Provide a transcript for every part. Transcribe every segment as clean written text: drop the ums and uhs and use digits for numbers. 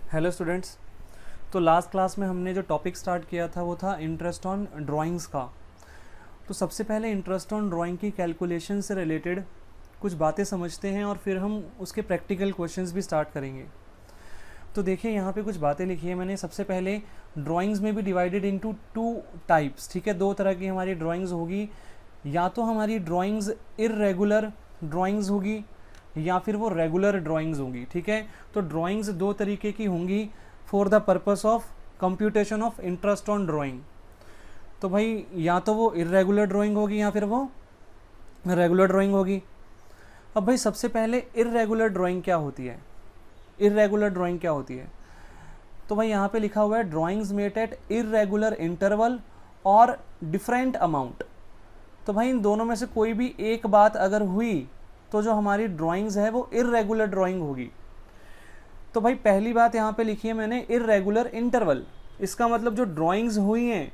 Hello students. तो last class में हमने जो टॉपिक स्टार्ट किया था वो था इंटरेस्ट ऑन ड्राइंग्स का। तो सबसे पहले इंटरेस्ट ऑन ड्राइंग की कैलकुलेशन से रिलेटेड कुछ बातें समझते हैं और फिर हम उसके प्रैक्टिकल क्वेश्चंस भी स्टार्ट करेंगे। तो देखिए यहाँ पे कुछ बातें लिखी है मैंने। सबसे पहले ड्राइंग्स में भी डिवाइडेड इनटू टू टाइप्स, ठीक है। दो तरह की हमारी ड्राइंग्स होगी, या तो हमारी ड्राइंग्स इर्रेगुलर ड्राइंग्स होगी या फिर वो रेगुलर ड्राइंग्स होंगी, ठीक है। तो ड्राइंग्स दो तरीके की होंगी for the purpose of computation of interest on drawing. तो भाई या तो वो इर्रेगुलर ड्राइंग होगी या फिर वो रेगुलर ड्राइंग होगी। अब भाई सबसे पहले इर्रेगुलर ड्राइंग क्या होती है? इर्रेगुलर ड्राइंग क्या होती है? तो भाई यहाँ पे लिखा हुआ है drawings made at irregular interval और डिफरेंट अमाउंट। तो भाई इन दोनों में से कोई भी एक बात अगर हुई तो जो हमारी ड्राइंग्स है वो इर्रेगुलर ड्राइंग होगी। तो भाई पहली बात यहाँ पे लिखी है मैंने इर्रेगुलर इंटरवल। इसका मतलब जो ड्राइंग्स हुई हैं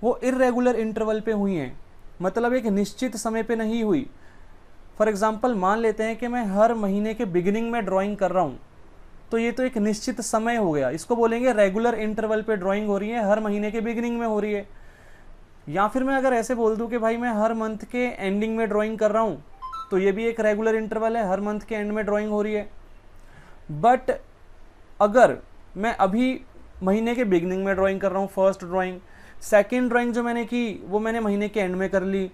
वो इर्रेगुलर इंटरवल पे हुई हैं, मतलब एक निश्चित समय पे नहीं हुई। फॉर एग्जांपल मान लेते हैं कि मैं हर महीने के बिगिनिंग में ड्राइंग कर रहा हूँ, तो ये तो एक निश्चित समय हो गया, इसको बोलेंगे रेगुलर इंटरवल पे ड्राइंग हो रही है, हर महीने के बिगिनिंग में हो रही है। या फिर मैं अगर ऐसे बोल दूं कि भाई मैं हर मंथ के एंडिंग में ड्राइंग कर रहा हूँ, तो ये भी एक रेगुलर इंटरवल है, हर मंथ के एंड में ड्राइंग हो रही है। बट अगर मैं अभी महीने के बिगिनिंग में ड्राइंग कर रहा हूँ, फर्स्ट ड्राइंग, सेकंड ड्राइंग जो मैंने की वो मैंने महीने के एंड में कर ली,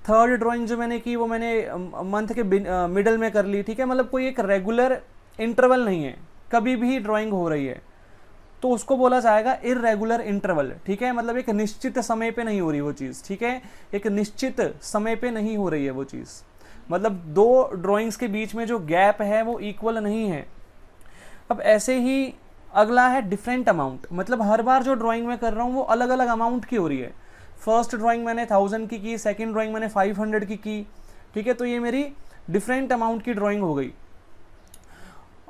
थर्ड ड्राइंग जो मैंने की वो मैंने मंथ के मिडल में कर ली, ठीक है। मतलब कोई एक रेगुलर इंटरवल नहीं है, कभी भी ड्राइंग हो रही है, तो उसको बोला जाएगा इर्रेगुलर इंटरवल, ठीक है। मतलब एक निश्चित समय पे नहीं हो रही वो चीज़, ठीक है। एक निश्चित समय पे नहीं हो रही है वो चीज़, मतलब दो ड्राइंग्स के बीच में जो गैप है वो इक्वल नहीं है। अब ऐसे ही अगला है डिफरेंट अमाउंट, मतलब हर बार जो ड्राइंग मैं कर रहा हूँ वो अलग अलग अमाउंट की हो रही है। फर्स्ट ड्राइंग मैंने 1000 की सेकंड ड्राइंग मैंने 500 की, ठीक है। तो ये मेरी डिफरेंट अमाउंट की ड्राइंग हो गई।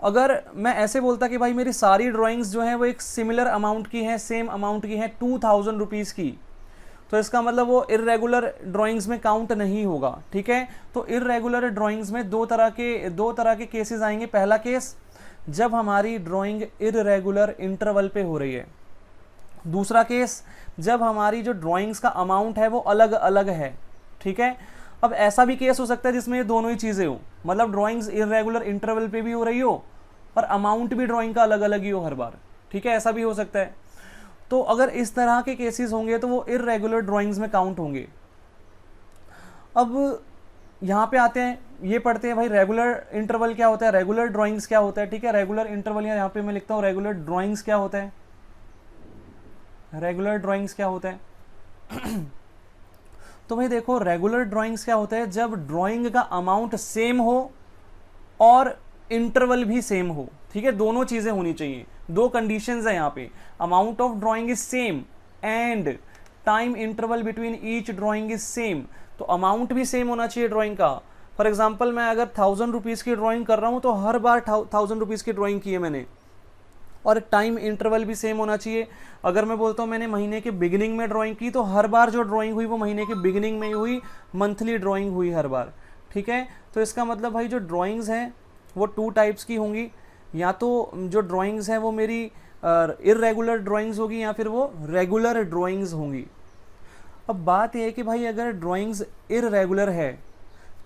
अगर मैं ऐसे बोलता कि भाई मेरी सारी ड्राइंग्स जो हैं वो एक सिमिलर अमाउंट की हैं, सेम अमाउंट की हैं, 2000 रुपीज़ की, तो इसका मतलब वो इर्रेगुलर ड्राइंग्स में काउंट नहीं होगा, ठीक है। तो इर्रेगुलर ड्राइंग्स में दो तरह के केसेस आएंगे। पहला केस जब हमारी ड्राइंग इर्रेगुलर इंटरवल पे हो रही है। दूसरा केस जब हमारी जो ड्राइंग्स का अमाउंट है वो अलग अलग है, ठीक है। अब ऐसा भी केस हो सकता है जिसमें ये दोनों ही चीज़ें हो, मतलब ड्राइंग्स इर्रेगुलर इंटरवल पे भी हो रही हो और अमाउंट भी ड्राइंग का अलग अलग ही हो हर बार, ठीक है। ऐसा भी हो सकता है। तो अगर इस तरह के केसेस होंगे तो वो इर्रेगुलर ड्राइंग्स में काउंट होंगे। अब यहाँ पे आते हैं, ये पढ़ते हैं भाई रेगुलर इंटरवल क्या होता है, रेगुलर ड्राइंग्स क्या होता है, ठीक है। रेगुलर इंटरवल यहाँ पे मैं लिखता हूँ रेगुलर ड्राइंग्स क्या होता है, रेगुलर ड्राइंग्स क्या होता है। तो भाई देखो रेगुलर ड्राइंग्स क्या होता है, जब ड्राइंग का अमाउंट सेम हो और इंटरवल भी सेम हो, ठीक है। दोनों चीजें होनी चाहिए, दो कंडीशंस है यहाँ पे। Amount of drawing is same and time interval between each drawing is same. तो अमाउंट भी सेम होना चाहिए ड्राइंग का। फॉर एग्जाम्पल मैं अगर 1000 रुपीज़ की ड्राइंग कर रहा हूँ तो हर बार 1000 रुपीज़ की ड्राइंग की है मैंने, और टाइम इंटरवल भी सेम होना चाहिए। अगर मैं बोलता हूँ मैंने महीने के बिगिनिंग में ड्राइंग की, तो हर बार जो ड्राइंग हुई वो महीने के बिगिनिंग में ही हुई, मंथली ड्राइंग हुई हर बार, ठीक है। तो इसका मतलब भाई जो ड्राइंग्स हैं वो टू टाइप्स की होंगी, या तो जो ड्राइंग्स हैं वो मेरी इर्रेगुलर ड्राइंग्स होगी या फिर वो रेगुलर ड्राइंग्स होंगी। अब बात यह है कि भाई अगर ड्राइंग्स इर्रेगुलर है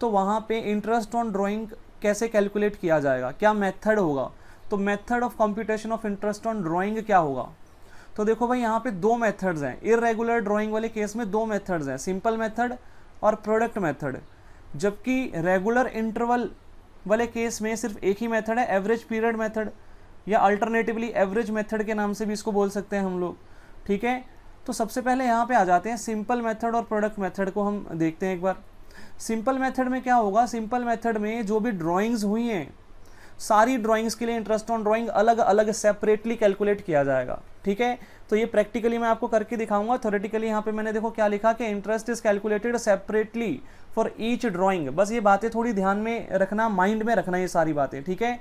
तो वहाँ पे इंटरेस्ट ऑन ड्राइंग कैसे कैलकुलेट किया जाएगा, क्या मेथड होगा। तो method of computation of interest on drawing क्या होगा। तो देखो भाई यहाँ पे दो मेथड्स हैं, इर्रेगुलर ड्राइंग वाले केस में दो मेथड्स हैं, सिंपल मेथड और प्रोडक्ट मेथड। जबकि रेगुलर इंटरवल वाले केस में सिर्फ एक ही मेथड है, एवरेज पीरियड मेथड, या अल्टरनेटिवली एवरेज मेथड के नाम से भी इसको बोल सकते हैं हम लोग, ठीक है। तो सबसे पहले यहाँ पे आ जाते हैं सिंपल मेथड और प्रोडक्ट मेथड को हम देखते हैं एक बार। सिंपल मेथड में क्या होगा, सिंपल मेथड में जो भी ड्राइंग्स हुई हैं सारी ड्राइंग्स के लिए इंटरेस्ट ऑन ड्राइंग अलग अलग सेपरेटली कैलकुलेट किया जाएगा, ठीक है। तो ये प्रैक्टिकली मैं आपको करके दिखाऊंगा। थ्योरेटिकली यहाँ पे मैंने देखो क्या लिखा कि interest is calculated separately for each drawing. बस ये बातें थोड़ी ध्यान में रखना, माइंड में रखना ये सारी बातें, ठीक है।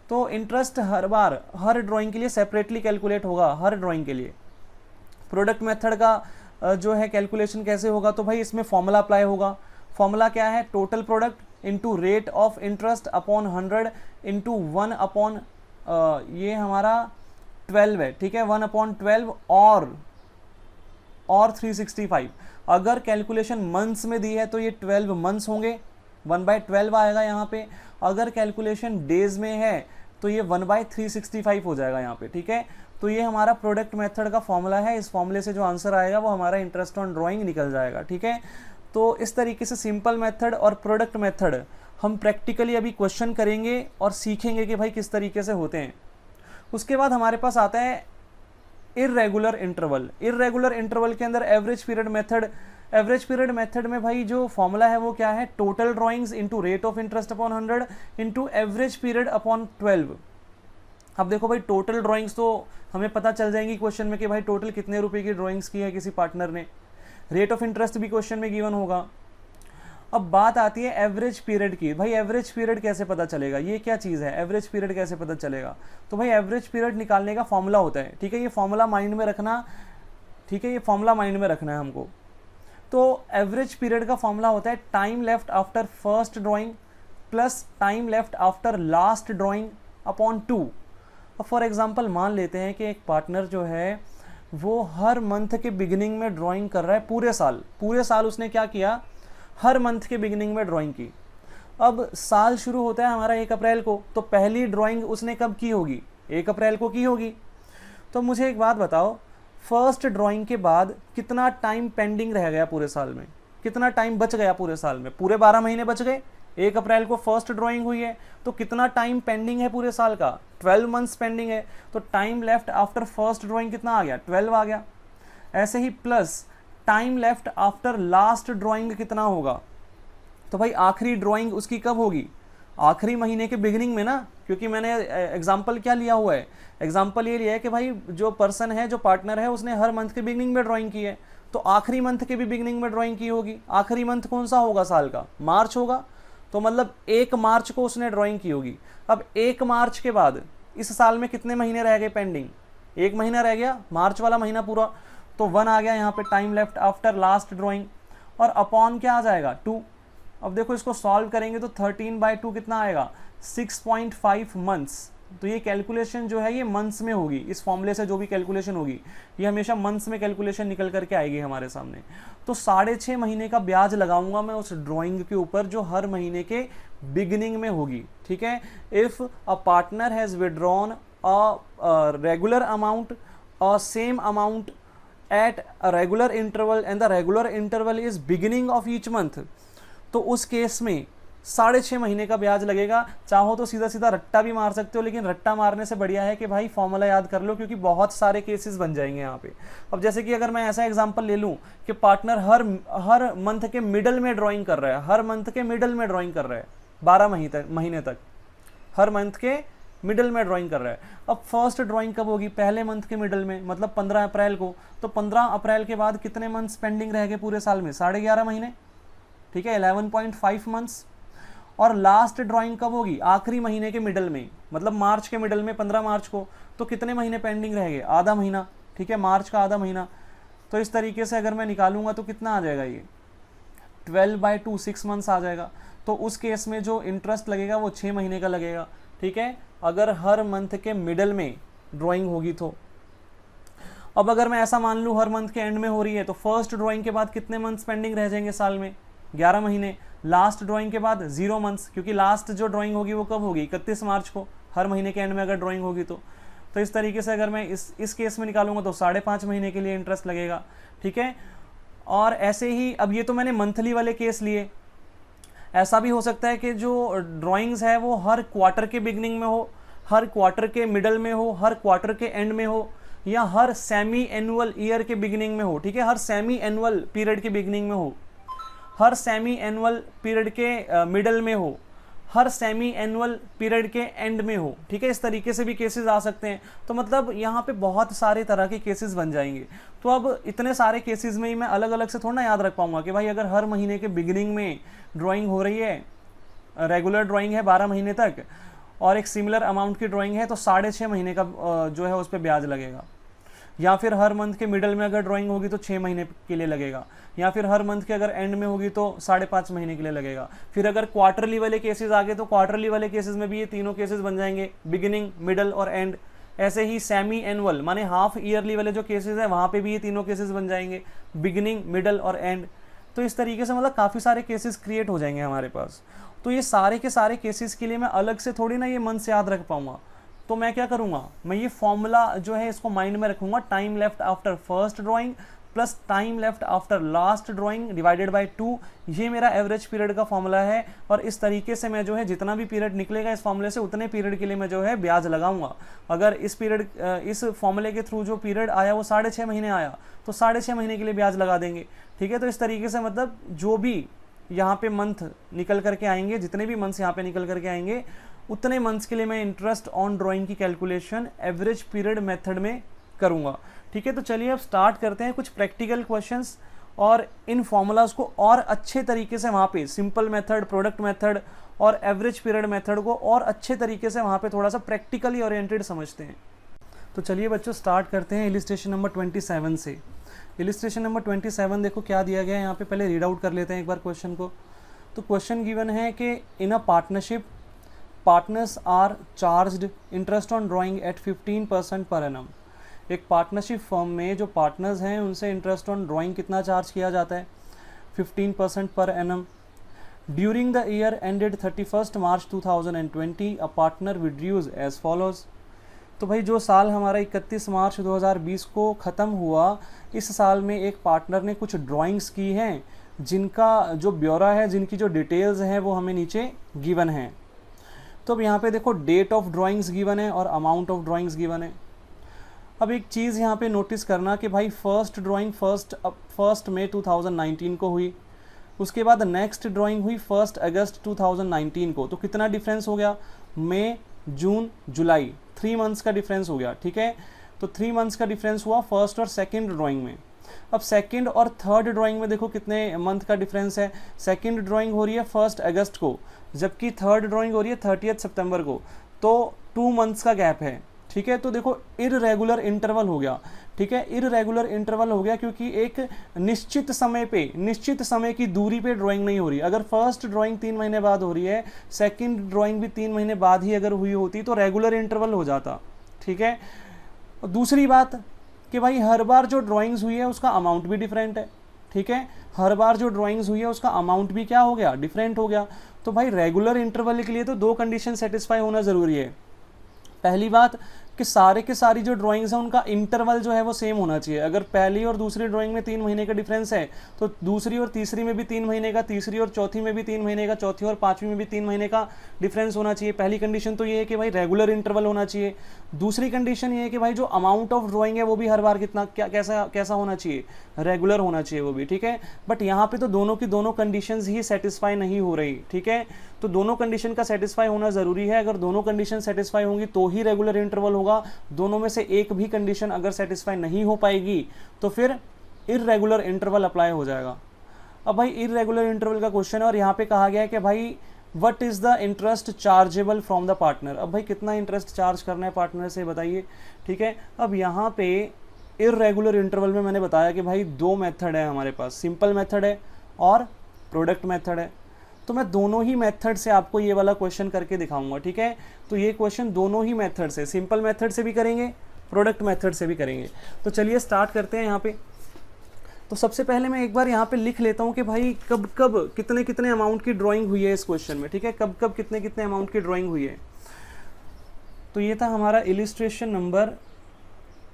तो इंटरेस्ट हर बार हर ड्राइंग के लिए सेपरेटली कैलकुलेट होगा, हर ड्राइंग के लिए। प्रोडक्ट मेथड का जो है कैलकुलेशन कैसे होगा, तो भाई इसमें फॉर्मूला अप्लाई होगा। फॉर्मूला क्या है, total product into rate of interest upon 100 into 1 upon ये हमारा 12 है, ठीक है, 1/12 और 365। अगर कैलकुलेशन मंथ्स में दी है तो ये 12 मंथ्स होंगे, 1/12 आएगा यहाँ पे। अगर कैलकुलेशन डेज में है तो ये 1/365 हो जाएगा यहाँ पे, ठीक है। तो ये हमारा प्रोडक्ट मेथड का फॉर्मूला है, इस फॉर्मूले से जो आंसर आएगा वो हमारा इंटरेस्ट ऑन ड्राइंग निकल जाएगा, ठीक है। तो इस तरीके से सिंपल मेथड और प्रोडक्ट मेथड हम प्रैक्टिकली अभी क्वेश्चन करेंगे और सीखेंगे कि भाई किस तरीके से होते हैं। उसके बाद हमारे पास आता है इर्रेगुलर इंटरवल। इर्रेगुलर इंटरवल के अंदर average period method. Average period method में भाई जो फॉर्मूला है वो क्या है, total drawings into rate of interest upon 100 into average period upon 12। अब देखो भाई टोटल ड्राइंग्स तो हमें पता चल जाएंगी क्वेश्चन में कि भाई टोटल कितने रुपए की ड्राइंग्स की है किसी पार्टनर ने। रेट ऑफ इंटरेस्ट भी क्वेश्चन में गिवन होगा। अब बात आती है एवरेज पीरियड की। भाई एवरेज पीरियड कैसे पता चलेगा, ये क्या चीज़ है, एवरेज पीरियड कैसे पता चलेगा। तो भाई एवरेज पीरियड निकालने का फॉर्मूला होता है, ठीक है, ये फॉर्मूला माइंड में रखना, ठीक है, ये फॉर्मूला माइंड में रखना है हमको। तो एवरेज पीरियड का फॉर्मूला होता है time left after first drawing plus time left after last drawing upon 2। अब फॉर एग्जांपल मान लेते हैं कि एक पार्टनर जो है वो हर मंथ के बिगिनिंग में ड्राइंग कर रहा है, पूरे साल उसने क्या किया, हर मंथ के बिगिनिंग में ड्राइंग की। अब साल शुरू होता है हमारा 1 अप्रैल को, तो पहली ड्राइंग उसने कब की होगी, 1 अप्रैल को की होगी। तो मुझे एक बात बताओ, फर्स्ट ड्राइंग के बाद कितना टाइम पेंडिंग रह गया पूरे साल में, कितना टाइम बच गया पूरे साल में, पूरे 12 महीने बच गए। 1 अप्रैल को फर्स्ट ड्राइंग हुई है तो कितना टाइम पेंडिंग है पूरे साल का, 12 मंथ्स पेंडिंग है। तो time left after first drawing कितना आ गया, 12 आ गया। ऐसे ही plus time left after last drawing कितना होगा, तो भाई आखिरी ड्राइंग उसकी कब होगी, आखिरी महीने के बिगिनिंग में ना, क्योंकि मैंने एग्जांपल क्या लिया हुआ है, एग्जांपल ये लिया है कि भाई जो पर्सन है, जो पार्टनर है, उसने हर मंथ के बिगिनिंग में ड्राइंग की है, तो आखिरी मंथ के भी बिगिनिंग में ड्राइंग की होगी। आखिरी मंथ कौन सा होगा साल का, मार्च होगा, तो मतलब 1 मार्च को उसने ड्राइंग की होगी। अब 1 मार्च के बाद इस साल में कितने महीने रह गए पेंडिंग, 1 महीना रह गया, मार्च वाला महीना पूरा, तो 1 आ गया यहाँ पे time left after last drawing, और अपॉन क्या आ जाएगा, 2। अब देखो इसको सॉल्व करेंगे तो 13/2 कितना आएगा, 6.5 मंथ्स। तो ये कैलकुलेशन जो है ये मंथ्स में होगी, इस फॉर्मूले से जो भी कैलकुलेशन होगी ये हमेशा मंथ्स में कैलकुलेशन निकल करके आएगी हमारे सामने। तो 6.5 महीने का ब्याज लगाऊंगा मैं उस ड्राइंग के ऊपर जो हर महीने के बिगिनिंग में होगी, ठीक है। If a partner has withdrawn a regular amount a same amount at a regular interval and the regular interval is beginning of each month, तो उस केस में 6.5 महीने का ब्याज लगेगा। चाहो तो सीधा सीधा रट्टा भी मार सकते हो, लेकिन रट्टा मारने से बढ़िया है कि भाई फॉर्मूला याद कर लो, क्योंकि बहुत सारे केसेस बन जाएंगे यहाँ पे। अब जैसे कि अगर मैं ऐसा एग्जांपल ले लूँ कि पार्टनर हर मंथ के मिडल में ड्राइंग कर रहा है, हर मंथ के मिडल में ड्राइंग कर रहा है 12 महीने तक हर मंथ के मिडल में ड्राइंग कर रहा है। अब फर्स्ट ड्राइंग कब होगी, पहले मंथ के मिडल में, मतलब 15 अप्रैल को। तो 15 अप्रैल के बाद कितने मंथ्स पेंडिंग रह गए पूरे साल में, 11.5 महीने, ठीक है, 11.5 मंथ्स। और लास्ट ड्राइंग कब होगी, आखिरी महीने के मिडल में, मतलब मार्च के मिडल में, 15 मार्च को। तो कितने महीने पेंडिंग रह गए, आधा महीना, ठीक है, मार्च का आधा महीना। तो इस तरीके से अगर मैं निकालूंगा तो कितना आ जाएगा, ये 12/2 6 मंथ्स आ जाएगा। तो उस केस में जो इंटरेस्ट लगेगा वो 6 महीने का लगेगा, ठीक है, अगर हर मंथ के मिडल में ड्राइंग होगी तो। अब अगर मैं ऐसा मान लूँ हर मंथ के एंड में हो रही है, तो फर्स्ट ड्राइंग के बाद कितने मंथ्स पेंडिंग रह जाएंगे साल में, 11 महीने। लास्ट ड्राइंग के बाद 0 मंथ्स, क्योंकि लास्ट जो ड्राइंग होगी वो कब होगी, 31 मार्च को, हर महीने के एंड में अगर ड्राइंग होगी तो। इस तरीके से अगर मैं इस केस में निकालूंगा तो 5.5 महीने के लिए इंटरेस्ट लगेगा, ठीक है। और ऐसे ही, अब ये तो मैंने मंथली वाले केस लिए, ऐसा भी हो सकता है कि जो ड्राइंग्स है वो हर क्वार्टर के बिगनिंग में हो, हर क्वार्टर के मिडल में हो, हर क्वार्टर के एंड में हो, या हर सेमी एनुअल ईयर के बिगिनिंग में हो, ठीक है, हर सेमी एनुअल पीरियड के बिगिनिंग में हो, हर सेमी एनुअल पीरियड के मिडल में हो, हर सेमी एनुअल पीरियड के एंड में हो, ठीक है। इस तरीके से भी केसेस आ सकते हैं। तो मतलब यहाँ पे बहुत सारे तरह के केसेस बन जाएंगे। तो अब इतने सारे केसेस में ही मैं अलग अलग से थोड़ा ना याद रख पाऊंगा कि भाई अगर हर महीने के बिगिनिंग में ड्राइंग हो रही है, रेगुलर ड्राइंग है 12 महीने तक, और एक सिमिलर अमाउंट की ड्राइंग है, तो 6.5 महीने का जो है उस पर ब्याज लगेगा। या फिर हर मंथ के मिडल में अगर ड्राइंग होगी तो 6 महीने के लिए लगेगा, या फिर हर मंथ के अगर एंड में होगी तो 5.5 महीने के लिए लगेगा। फिर अगर क्वार्टरली वाले केसेस आ गए तो क्वार्टरली वाले केसेस में भी ये तीनों केसेस बन जाएंगे, बिगिनिंग, मिडल और एंड, ऐसे ही सेमी एनुअल माने हाफ ईयरली वाले जो केसेस है वहाँ पे भी ये तीनों केसेस बन जाएंगे, बिगिनिंग, मिडल और एंड। तो इस तरीके से मतलब काफ़ी सारे केसेस क्रिएट हो जाएंगे हमारे पास। तो ये सारे के सारे केसेस के लिए मैं अलग से थोड़ी ना ये मन से याद रख पाऊंगा, तो मैं क्या करूँगा, मैं ये फॉर्मूला जो है इसको माइंड में रखूँगा, time left after first drawing plus time left after last drawing divided by 2, ये मेरा एवरेज पीरियड का फॉर्मूला है। और इस तरीके से मैं जो है जितना भी पीरियड निकलेगा इस फॉर्मूले से उतने पीरियड के लिए मैं जो है ब्याज लगाऊंगा। अगर इस पीरियड इस फॉर्मूले के थ्रू जो पीरियड आया वो 6.5 महीने आया तो 6.5 महीने के लिए ब्याज लगा देंगे। ठीक है, तो इस तरीके से मतलब जो भी यहाँ पे मंथ निकल करके आएंगे, जितने भी मंथ्स यहाँ पे निकल करके आएंगे उतने मंथ्स के लिए मैं इंटरेस्ट ऑन ड्राइंग की कैलकुलेशन एवरेज पीरियड मेथड में करूँगा। ठीक है, तो चलिए अब स्टार्ट करते हैं कुछ प्रैक्टिकल क्वेश्चंस और इन फॉर्मूलाज को और अच्छे तरीके से वहाँ पे सिंपल मेथड, प्रोडक्ट मेथड और एवरेज पीरियड मेथड को और अच्छे तरीके से वहाँ पे थोड़ा सा प्रैक्टिकली ओरिएंटेड समझते हैं। तो चलिए बच्चों स्टार्ट करते हैं इलिस्ट्रेशन नंबर 27 से। इलिस्ट्रेशन नंबर 27 देखो क्या दिया गया है यहाँ पे, पहले रीड आउट कर लेते हैं एक बार क्वेश्चन को। तो क्वेश्चन गिवन है कि in a partnership partners are charged interest on drawing at 15% per annum. एक पार्टनरशिप फर्म में जो पार्टनर्स हैं उनसे इंटरेस्ट ऑन ड्राइंग कितना चार्ज किया जाता है, 15% per annum. During the year ended 31 March 2020 a partner withdraws as follows. तो भाई जो साल हमारा 31 मार्च 2020 को ख़त्म हुआ, इस साल में एक पार्टनर ने कुछ ड्राइंग्स की हैं जिनका जो ब्यौरा है, जिनकी जो डिटेल्स हैं वो हमें नीचे गिवन है। तो अब यहाँ पे देखो डेट ऑफ ड्राइंग्स गिवन है और अमाउंट ऑफ ड्राइंग्स गिवन है। अब एक चीज़ यहाँ पे नोटिस करना कि भाई फर्स्ट ड्राइंग फर्स्ट मई 2019 को हुई, उसके बाद नेक्स्ट ड्राइंग हुई 1 अगस्त 2019 को। तो कितना डिफरेंस हो गया, मई, जून, जुलाई, 3 मंथ्स का डिफरेंस हो गया। ठीक है, तो 3 मंथ्स का डिफरेंस हुआ फर्स्ट और सेकंड ड्राइंग में। अब सेकंड और थर्ड ड्राइंग में देखो कितने मंथ का डिफरेंस है। सेकंड ड्राइंग हो रही है 1 अगस्त को, जबकि थर्ड ड्राइंग हो रही है 30 सितंबर को, तो 2 मंथ्स का गैप है। ठीक है, तो देखो इररेगुलर इंटरवल हो गया। ठीक है, इररेगुलर इंटरवल हो गया क्योंकि एक निश्चित समय पे, निश्चित समय की दूरी पे ड्राइंग नहीं हो रही। अगर फर्स्ट ड्राइंग 3 महीने बाद हो रही है, सेकंड ड्राइंग भी 3 महीने बाद ही अगर हुई होती तो रेगुलर इंटरवल हो जाता। ठीक है, और दूसरी बात कि भाई हर बार जो ड्राइंग्स हुई है उसका अमाउंट भी डिफरेंट है। ठीक है, हर बार जो ड्राइंग्स हुई है उसका अमाउंट भी क्या हो गया, डिफरेंट हो गया। तो भाई रेगुलर इंटरवल के लिए तो 2 कंडीशन सेटिस्फाई होना ज़रूरी है। पहली बात कि सारे के सारी जो ड्राइंग्स हैं उनका इंटरवल जो है वो सेम होना चाहिए। अगर पहली और दूसरी ड्राइंग में 3 महीने का डिफरेंस है तो दूसरी और तीसरी में भी 3 महीने का, तीसरी और चौथी में भी 3 महीने का, चौथी और पांचवी में भी 3 महीने का डिफरेंस होना चाहिए। पहली कंडीशन तो ये है कि भाई रेगुलर इंटरवल होना चाहिए। दूसरी कंडीशन ये है कि भाई जो अमाउंट ऑफ ड्राइंग है वो भी हर बार कितना कैसा होना चाहिए, रेगुलर होना चाहिए वो भी। ठीक है, बट यहाँ पे तो दोनों की दोनों कंडीशंस ही सेटिस्फाई नहीं हो रही। ठीक है, तो दोनों कंडीशन का सेटिस्फाई होना ज़रूरी है। अगर दोनों कंडीशन सेटिस्फाई होंगी तो ही रेगुलर इंटरवल होगा। दोनों में से एक भी कंडीशन अगर सेटिस्फाई नहीं हो पाएगी तो फिर इररेगुलर इंटरवल अप्लाई हो जाएगा। अब भाई इररेगुलर इंटरवल का क्वेश्चन है और यहाँ पे कहा गया है कि भाई what is the interest chargeable from the partner. अब भाई कितना इंटरेस्ट चार्ज करना है पार्टनर से बताइए। ठीक है, अब यहाँ पे इररेगुलर इंटरवल में मैंने बताया कि भाई 2 मेथड है हमारे पास, सिंपल मेथड है और प्रोडक्ट मेथड है। तो मैं दोनों ही मेथड से आपको ये वाला क्वेश्चन करके दिखाऊंगा। ठीक है, तो ये क्वेश्चन दोनों ही मेथड से, सिंपल मेथड से भी करेंगे, प्रोडक्ट मेथड से भी करेंगे। तो चलिए स्टार्ट करते हैं यहाँ पे। तो सबसे पहले मैं एक बार यहाँ पे लिख लेता हूँ कि भाई कब कब कितने कितने अमाउंट की ड्राइंग हुई है इस क्वेश्चन में। ठीक है, कब कब कितने कितने अमाउंट की ड्राइंग हुई है। तो ये था हमारा इलिस्ट्रेशन नंबर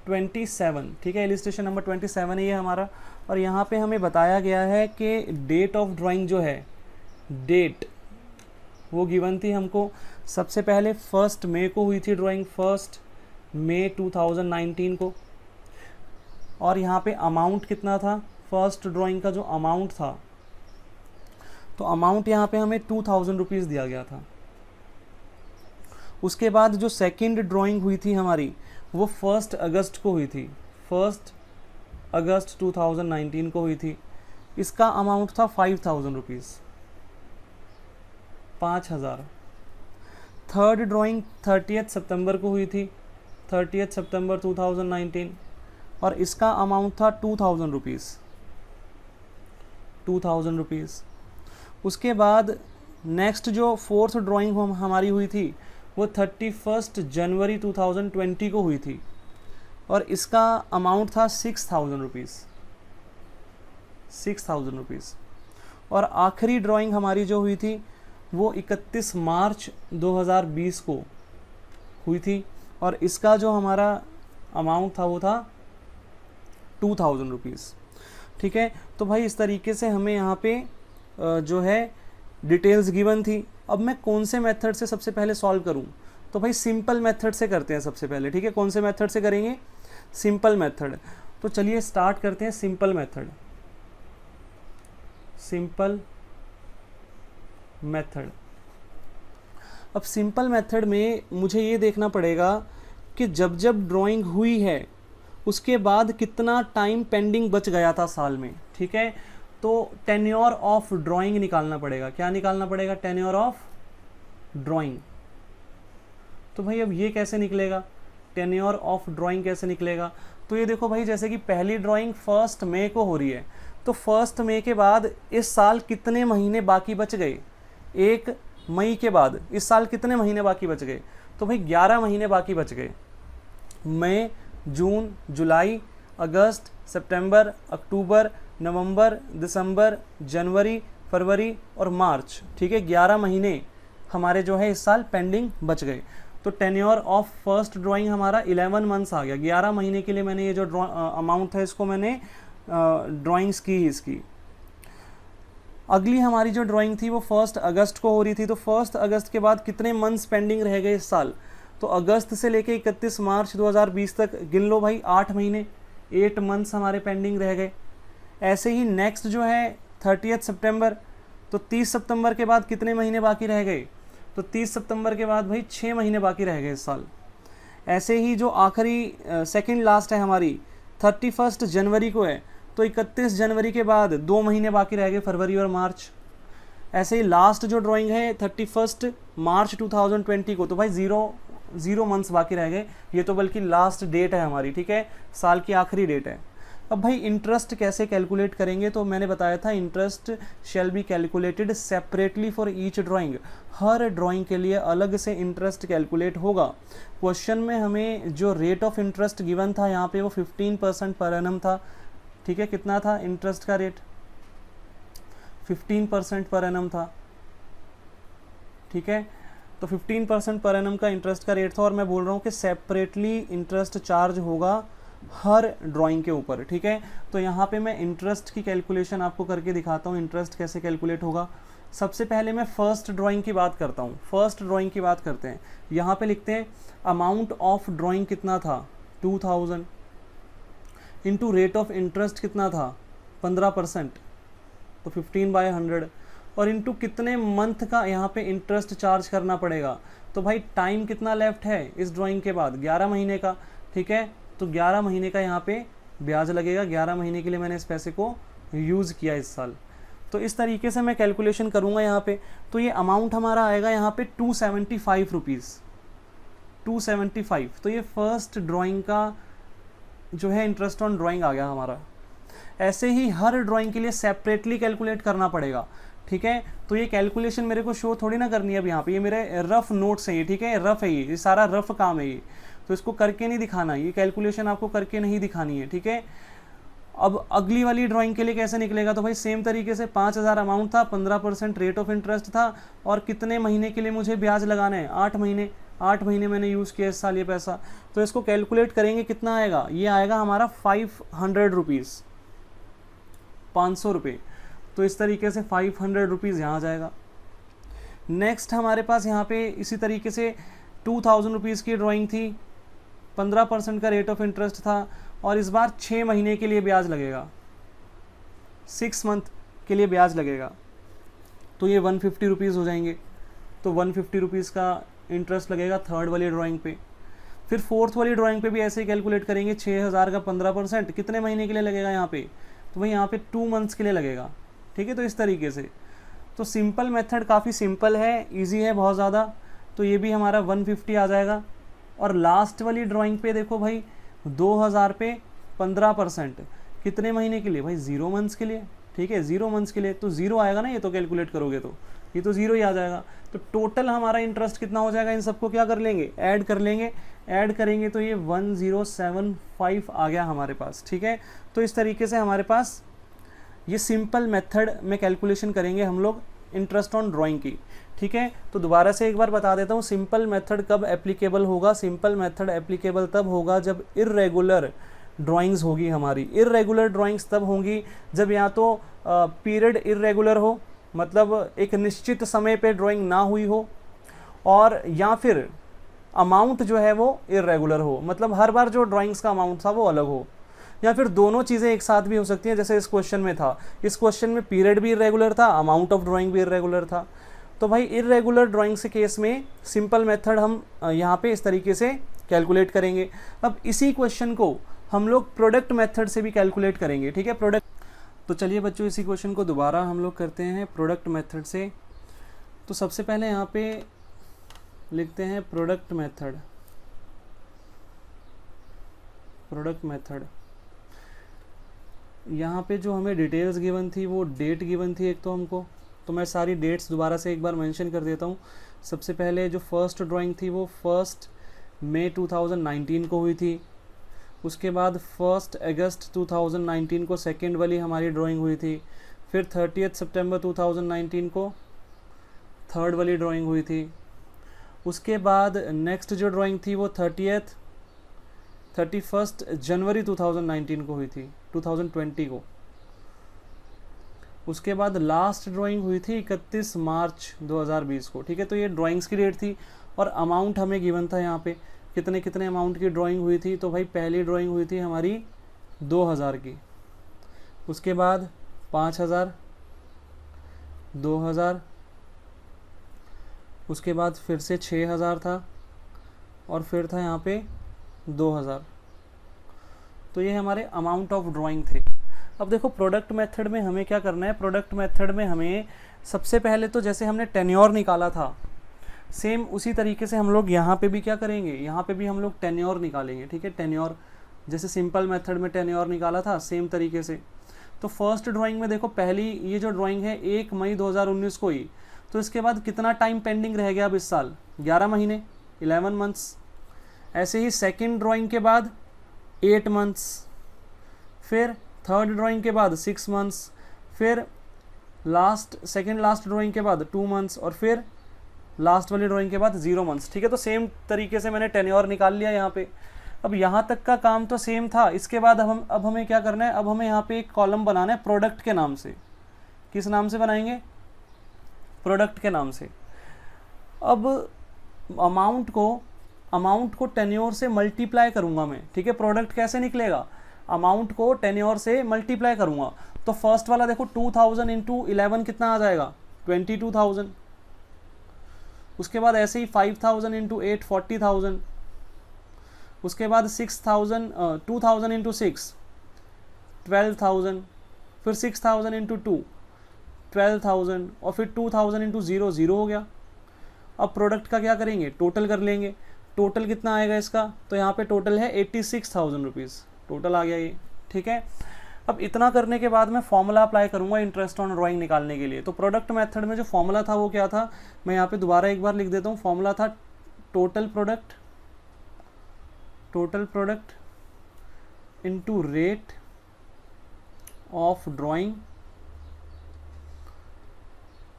27। ठीक है, इलिस्ट्रेशन नंबर 27 है ये हमारा। और यहाँ पे हमें बताया गया है कि डेट ऑफ ड्राइंग जो है, डेट वो गिवन थी हमको। सबसे पहले 1 मई को हुई थी ड्राइंग, 1 मई 2019 को। और यहाँ पे अमाउंट कितना था, फर्स्ट ड्राइंग का जो अमाउंट था, तो अमाउंट यहाँ पे हमें 2000 रुपीज़ दिया गया था। उसके बाद जो सेकंड ड्राइंग हुई थी हमारी वो 1 अगस्त को हुई थी, 1 अगस्त 2019 को हुई थी। इसका अमाउंट था 5000 रुपीज़, 5000। थर्ड ड्राइंग 30 सितंबर को हुई थी, 30 सितंबर 2019, और इसका अमाउंट था 2000 रुपीज़, 2000 रुपीज़। उसके बाद नेक्स्ट जो फोर्थ ड्राइंग हमारी हुई थी वो 31 जनवरी 2020 को हुई थी और इसका अमाउंट था 6,000 रुपीज़, 6,000 रुपीज़। और आखिरी ड्राइंग हमारी जो हुई थी वो 31 मार्च 2020 को हुई थी और इसका जो हमारा अमाउंट था वो था 2,000 रुपीज़। ठीक है, तो भाई इस तरीके से हमें यहाँ पे जो है डिटेल्स गिवन थी। अब मैं कौन से मेथड से सबसे पहले सॉल्व करूँ? तो भाई सिंपल मेथड से करते हैं सबसे पहले। ठीक है, कौन से मेथड से करेंगे? Simple method. तो चलिए स्टार्ट करते हैं सिंपल मेथड। Simple method. अब सिंपल मेथड में मुझे ये देखना पड़ेगा कि जब जब ड्राइंग हुई है उसके बाद कितना टाइम पेंडिंग बच गया था साल में। ठीक है, तो टेन्योर ऑफ ड्राइंग निकालना पड़ेगा। क्या निकालना पड़ेगा? Tenure of drawing. तो भाई अब ये कैसे निकलेगा? टेन्योर ऑफ ड्राइंग कैसे निकलेगा? तो ये देखो भाई, जैसे कि पहली ड्राइंग 1 मई को हो रही है, तो 1 मई के बाद इस साल कितने महीने बाकी बच गए? 1 मई के बाद इस साल कितने महीने बाकी बच गए? तो भाई 11 महीने बाकी बच गए। मई, जून, जुलाई, अगस्त, सितंबर, अक्टूबर, नवंबर, दिसंबर, जनवरी, फरवरी और मार्च। ठीक है, 11 महीने हमारे जो है इस साल पेंडिंग बच गए। तो टेन्योर ऑफ फर्स्ट ड्राइंग हमारा 11 मंथ्स आ गया। 11 महीने के लिए मैंने ये जो अमाउंट है इसको मैंने ड्राइंग्स की इसकी। अगली हमारी जो ड्राइंग थी वो 1 अगस्त को हो रही थी, तो 1 अगस्त के बाद कितने मंथ्स पेंडिंग रह गए इस साल? तो अगस्त से लेके 31 मार्च 2020 तक गिन लो भाई, 8 महीने, 8 मंथ्स हमारे पेंडिंग रह गए। ऐसे ही नेक्स्ट जो है 30 सितंबर, तो 30 सितंबर के बाद कितने महीने बाकी रह गए? तो 30 सितंबर के बाद भाई 6 महीने बाकी रह गए इस साल। ऐसे ही जो आखिरी सेकंड लास्ट है हमारी 31 जनवरी को है, तो 31 जनवरी के बाद 2 महीने बाकी रह गए, फरवरी और मार्च। ऐसे ही लास्ट जो ड्राइंग है 31 मार्च 2020 को, तो भाई ज़ीरो मंथ्स बाकी रह गए। ये तो बल्कि लास्ट डेट है हमारी। ठीक है, साल की आखिरी डेट है। अब भाई इंटरेस्ट कैसे कैलकुलेट करेंगे? तो मैंने बताया था interest shall be calculated separately for each drawing. Her drawing के लिए अलग से इंटरेस्ट कैलकुलेट होगा। क्वेश्चन में हमें जो रेट ऑफ इंटरेस्ट गिवन था यहाँ पे वो 15% पर एनम था। ठीक है, कितना था इंटरेस्ट का रेट? 15% पर एनम था। ठीक है, तो 15% पर एनम का इंटरेस्ट का रेट था और मैं बोल रहा हूँ कि सेपरेटली इंटरेस्ट चार्ज होगा हर ड्राइंग के ऊपर। ठीक है, तो यहाँ पे मैं इंटरेस्ट की कैलकुलेशन आपको करके दिखाता हूँ। इंटरेस्ट कैसे कैलकुलेट होगा? सबसे पहले मैं फर्स्ट ड्राइंग की बात करता हूँ। फर्स्ट ड्राइंग की बात करते हैं। यहाँ पे लिखते हैं अमाउंट ऑफ ड्राइंग कितना था? 2000 इंटू रेट ऑफ इंटरेस्ट कितना था? 15%, तो 15/100 और इंटू कितने मंथ का यहाँ पे इंटरेस्ट चार्ज करना पड़ेगा? तो भाई टाइम कितना लेफ्ट है इस ड्राइंग के बाद? 11 महीने का। ठीक है, तो 11 महीने का यहाँ पे ब्याज लगेगा। 11 महीने के लिए मैंने इस पैसे को यूज़ किया इस साल। तो इस तरीके से मैं कैलकुलेशन करूँगा यहाँ पे। तो ये अमाउंट हमारा आएगा यहाँ पे 275 रुपीज़, 275। तो ये फर्स्ट ड्राइंग का जो है इंटरेस्ट ऑन ड्राइंग आ गया हमारा। ऐसे ही हर ड्राइंग के लिए सेपरेटली कैलकुलेट करना पड़ेगा। ठीक है, तो ये कैलकुलेशन मेरे को शो थोड़ी ना करनी है अब यहाँ पे, ये मेरे रफ नोट्स हैं ये। ठीक है, रफ है ये सारा रफ काम है ये, तो इसको करके नहीं दिखाना, ये कैलकुलेशन आपको करके नहीं दिखानी है। ठीक है, अब अगली वाली ड्राइंग के लिए कैसे निकलेगा? तो भाई सेम तरीके से 5000 अमाउंट था, 15% रेट ऑफ इंटरेस्ट था और कितने महीने के लिए मुझे ब्याज लगाना है? 8 महीने। 8 महीने मैंने यूज़ किया इस साल ये पैसा। तो इसको कैलकुलेट करेंगे, कितना आएगा? ये आएगा हमारा 500 रुपीज़, 500 रुपये। तो इस तरीके से 500 रुपीज़ यहाँ जाएगा। नेक्स्ट हमारे पास यहाँ पे इसी तरीके से 2000 रुपीज़ की ड्राइंग थी, 15% का रेट ऑफ इंटरेस्ट था और इस बार 6 महीने के लिए ब्याज लगेगा, 6 मंथ के लिए ब्याज लगेगा। तो ये 150 रुपीज़ हो जाएंगे। तो 150 रुपीज़ का इंटरेस्ट लगेगा थर्ड वाली ड्राइंग पे। फिर फोर्थ वाली ड्राइंग पे भी ऐसे ही कैलकुलेट करेंगे। 6000 का 15% कितने महीने के लिए लगेगा यहाँ पे? तो भाई यहाँ पे 2 मंथ्स के लिए लगेगा। ठीक है, तो इस तरीके से। तो सिंपल मेथड काफ़ी सिंपल है, इजी है बहुत ज़्यादा। तो ये भी हमारा 150 आ जाएगा। और लास्ट वाली ड्राइंग पे देखो भाई 2000 पे 15% कितने महीने के लिए? भाई 0 मंथ्स के लिए। ठीक है, 0 मंथ्स के लिए। तो 0 आएगा ना, ये तो कैलकुलेट करोगे तो ये तो 0 ही आ जाएगा। तो टोटल हमारा इंटरेस्ट कितना हो जाएगा, इन सबको क्या कर लेंगे, ऐड कर लेंगे। ऐड करेंगे तो ये 1075 आ गया हमारे पास, ठीक है। तो इस तरीके से हमारे पास ये सिंपल मेथड में कैलकुलेशन करेंगे हम लोग इंटरेस्ट ऑन ड्राइंग की, ठीक है। तो दोबारा से एक बार बता देता हूँ, सिंपल मेथड कब एप्लीकेबल होगा, सिंपल मेथड एप्लीकेबल तब होगा जब इर्रेगुलर ड्राइंग्स होगी हमारी। इर्रेगुलर ड्राइंग्स तब होंगी जब या तो पीरियड इर्रेगुलर हो, मतलब एक निश्चित समय पे ड्राइंग ना हुई हो, और या फिर अमाउंट जो है वो इर्रेगुलर हो, मतलब हर बार जो ड्राइंग्स का अमाउंट था वो अलग हो, या फिर दोनों चीज़ें एक साथ भी हो सकती हैं, जैसे इस क्वेश्चन में था। इस क्वेश्चन में पीरियड भी इर्रेगुलर था, अमाउंट ऑफ ड्राइंग भी इर्रेगुलर था। तो भाई इर्रेगुलर ड्राइंग्स के केस में सिंपल मेथड हम यहाँ पे इस तरीके से कैलकुलेट करेंगे। अब इसी क्वेश्चन को हम लोग प्रोडक्ट मेथड से भी कैलकुलेट करेंगे, ठीक है। प्रोडक्ट, तो चलिए बच्चों इसी क्वेश्चन को दोबारा हम लोग करते हैं प्रोडक्ट मेथड से। तो सबसे पहले यहाँ पे लिखते हैं प्रोडक्ट मेथड। प्रोडक्ट मेथड, यहाँ पे जो हमें डिटेल्स गिवन थी वो डेट गिवन थी एक तो हमको, तो मैं सारी डेट्स दोबारा से एक बार मेंशन कर देता हूँ। सबसे पहले जो फर्स्ट ड्राइंग थी वो 1 मई 2019 को हुई थी। उसके बाद 1 अगस्त 2019 को सेकेंड वाली हमारी ड्राइंग हुई थी। फिर 30 सितंबर 2019 को थर्ड वाली ड्राइंग हुई थी। उसके बाद नेक्स्ट जो ड्राइंग थी वो 31 जनवरी 2019 को हुई थी, 2020 को। उसके बाद लास्ट ड्राइंग हुई थी 31 मार्च 2020 को, ठीक है। तो ये ड्राइंग्स की डेट थी, और अमाउंट हमें गिवन था यहाँ पे कितने कितने अमाउंट की ड्राइंग हुई थी। तो भाई पहली ड्राइंग हुई थी हमारी 2000 की, उसके बाद 5000, 2000, उसके बाद फिर से 6000 था, और फिर था यहाँ पे 2000। तो ये हमारे अमाउंट ऑफ ड्राइंग थे। अब देखो प्रोडक्ट मेथड में हमें क्या करना है, प्रोडक्ट मेथड में हमें सबसे पहले तो जैसे हमने टेन्योर निकाला था, सेम उसी तरीके से हम लोग यहाँ पे भी क्या करेंगे, यहाँ पे भी हम लोग टेन्योर निकालेंगे, ठीक है। टेन्योर जैसे सिंपल मेथड में टेन्योर निकाला था, सेम तरीके से। तो फर्स्ट ड्राइंग में देखो, पहली ये जो ड्राइंग है 1 मई 2019 को ही, तो इसके बाद कितना टाइम पेंडिंग रह गया अब इस साल, 11 महीने, 11 मंथ्स। ऐसे ही सेकेंड ड्राइंग के बाद 8 मंथ्स, फिर थर्ड ड्राइंग के बाद 6 मंथ्स, फिर सेकेंड लास्ट ड्राइंग के बाद 2 मंथ्स, और फिर लास्ट वाली ड्राइंग के बाद 0 मंथ्स, ठीक है। तो सेम तरीके से मैंने टेन्योर निकाल लिया यहाँ पे। अब यहाँ तक का काम तो सेम था। इसके बाद अब हमें क्या करना है, अब हमें यहाँ पे एक कॉलम बनाना है प्रोडक्ट के नाम से। किस नाम से बनाएंगे, प्रोडक्ट के नाम से। अब अमाउंट को टेन्योर से मल्टीप्लाई करूँगा मैं, ठीक है। प्रोडक्ट कैसे निकलेगा, अमाउंट को टेन्योर से मल्टीप्लाई करूँगा। तो फर्स्ट वाला देखो 2000 इंटू 11 कितना आ जाएगा, 22,000। उसके बाद ऐसे ही 5000 इंटू 8 40,000। उसके बाद 2000 इंटू 6 12,000। फिर 6000 इंटू 2 12,000, और फिर 2000 इंटू 0 0 हो गया। अब प्रोडक्ट का क्या करेंगे, टोटल कर लेंगे। टोटल कितना आएगा इसका, तो यहाँ पे टोटल है 86,000 रुपीज़, टोटल आ गया ये, ठीक है। अब इतना करने के बाद मैं फॉर्मूला अप्लाई करूँगा इंटरेस्ट ऑन ड्राइंग निकालने के लिए। तो प्रोडक्ट मेथड में जो फॉर्मूला था वो क्या था, मैं यहाँ पे दोबारा एक बार लिख देता हूँ। फॉर्मूला था total product into rate of drawing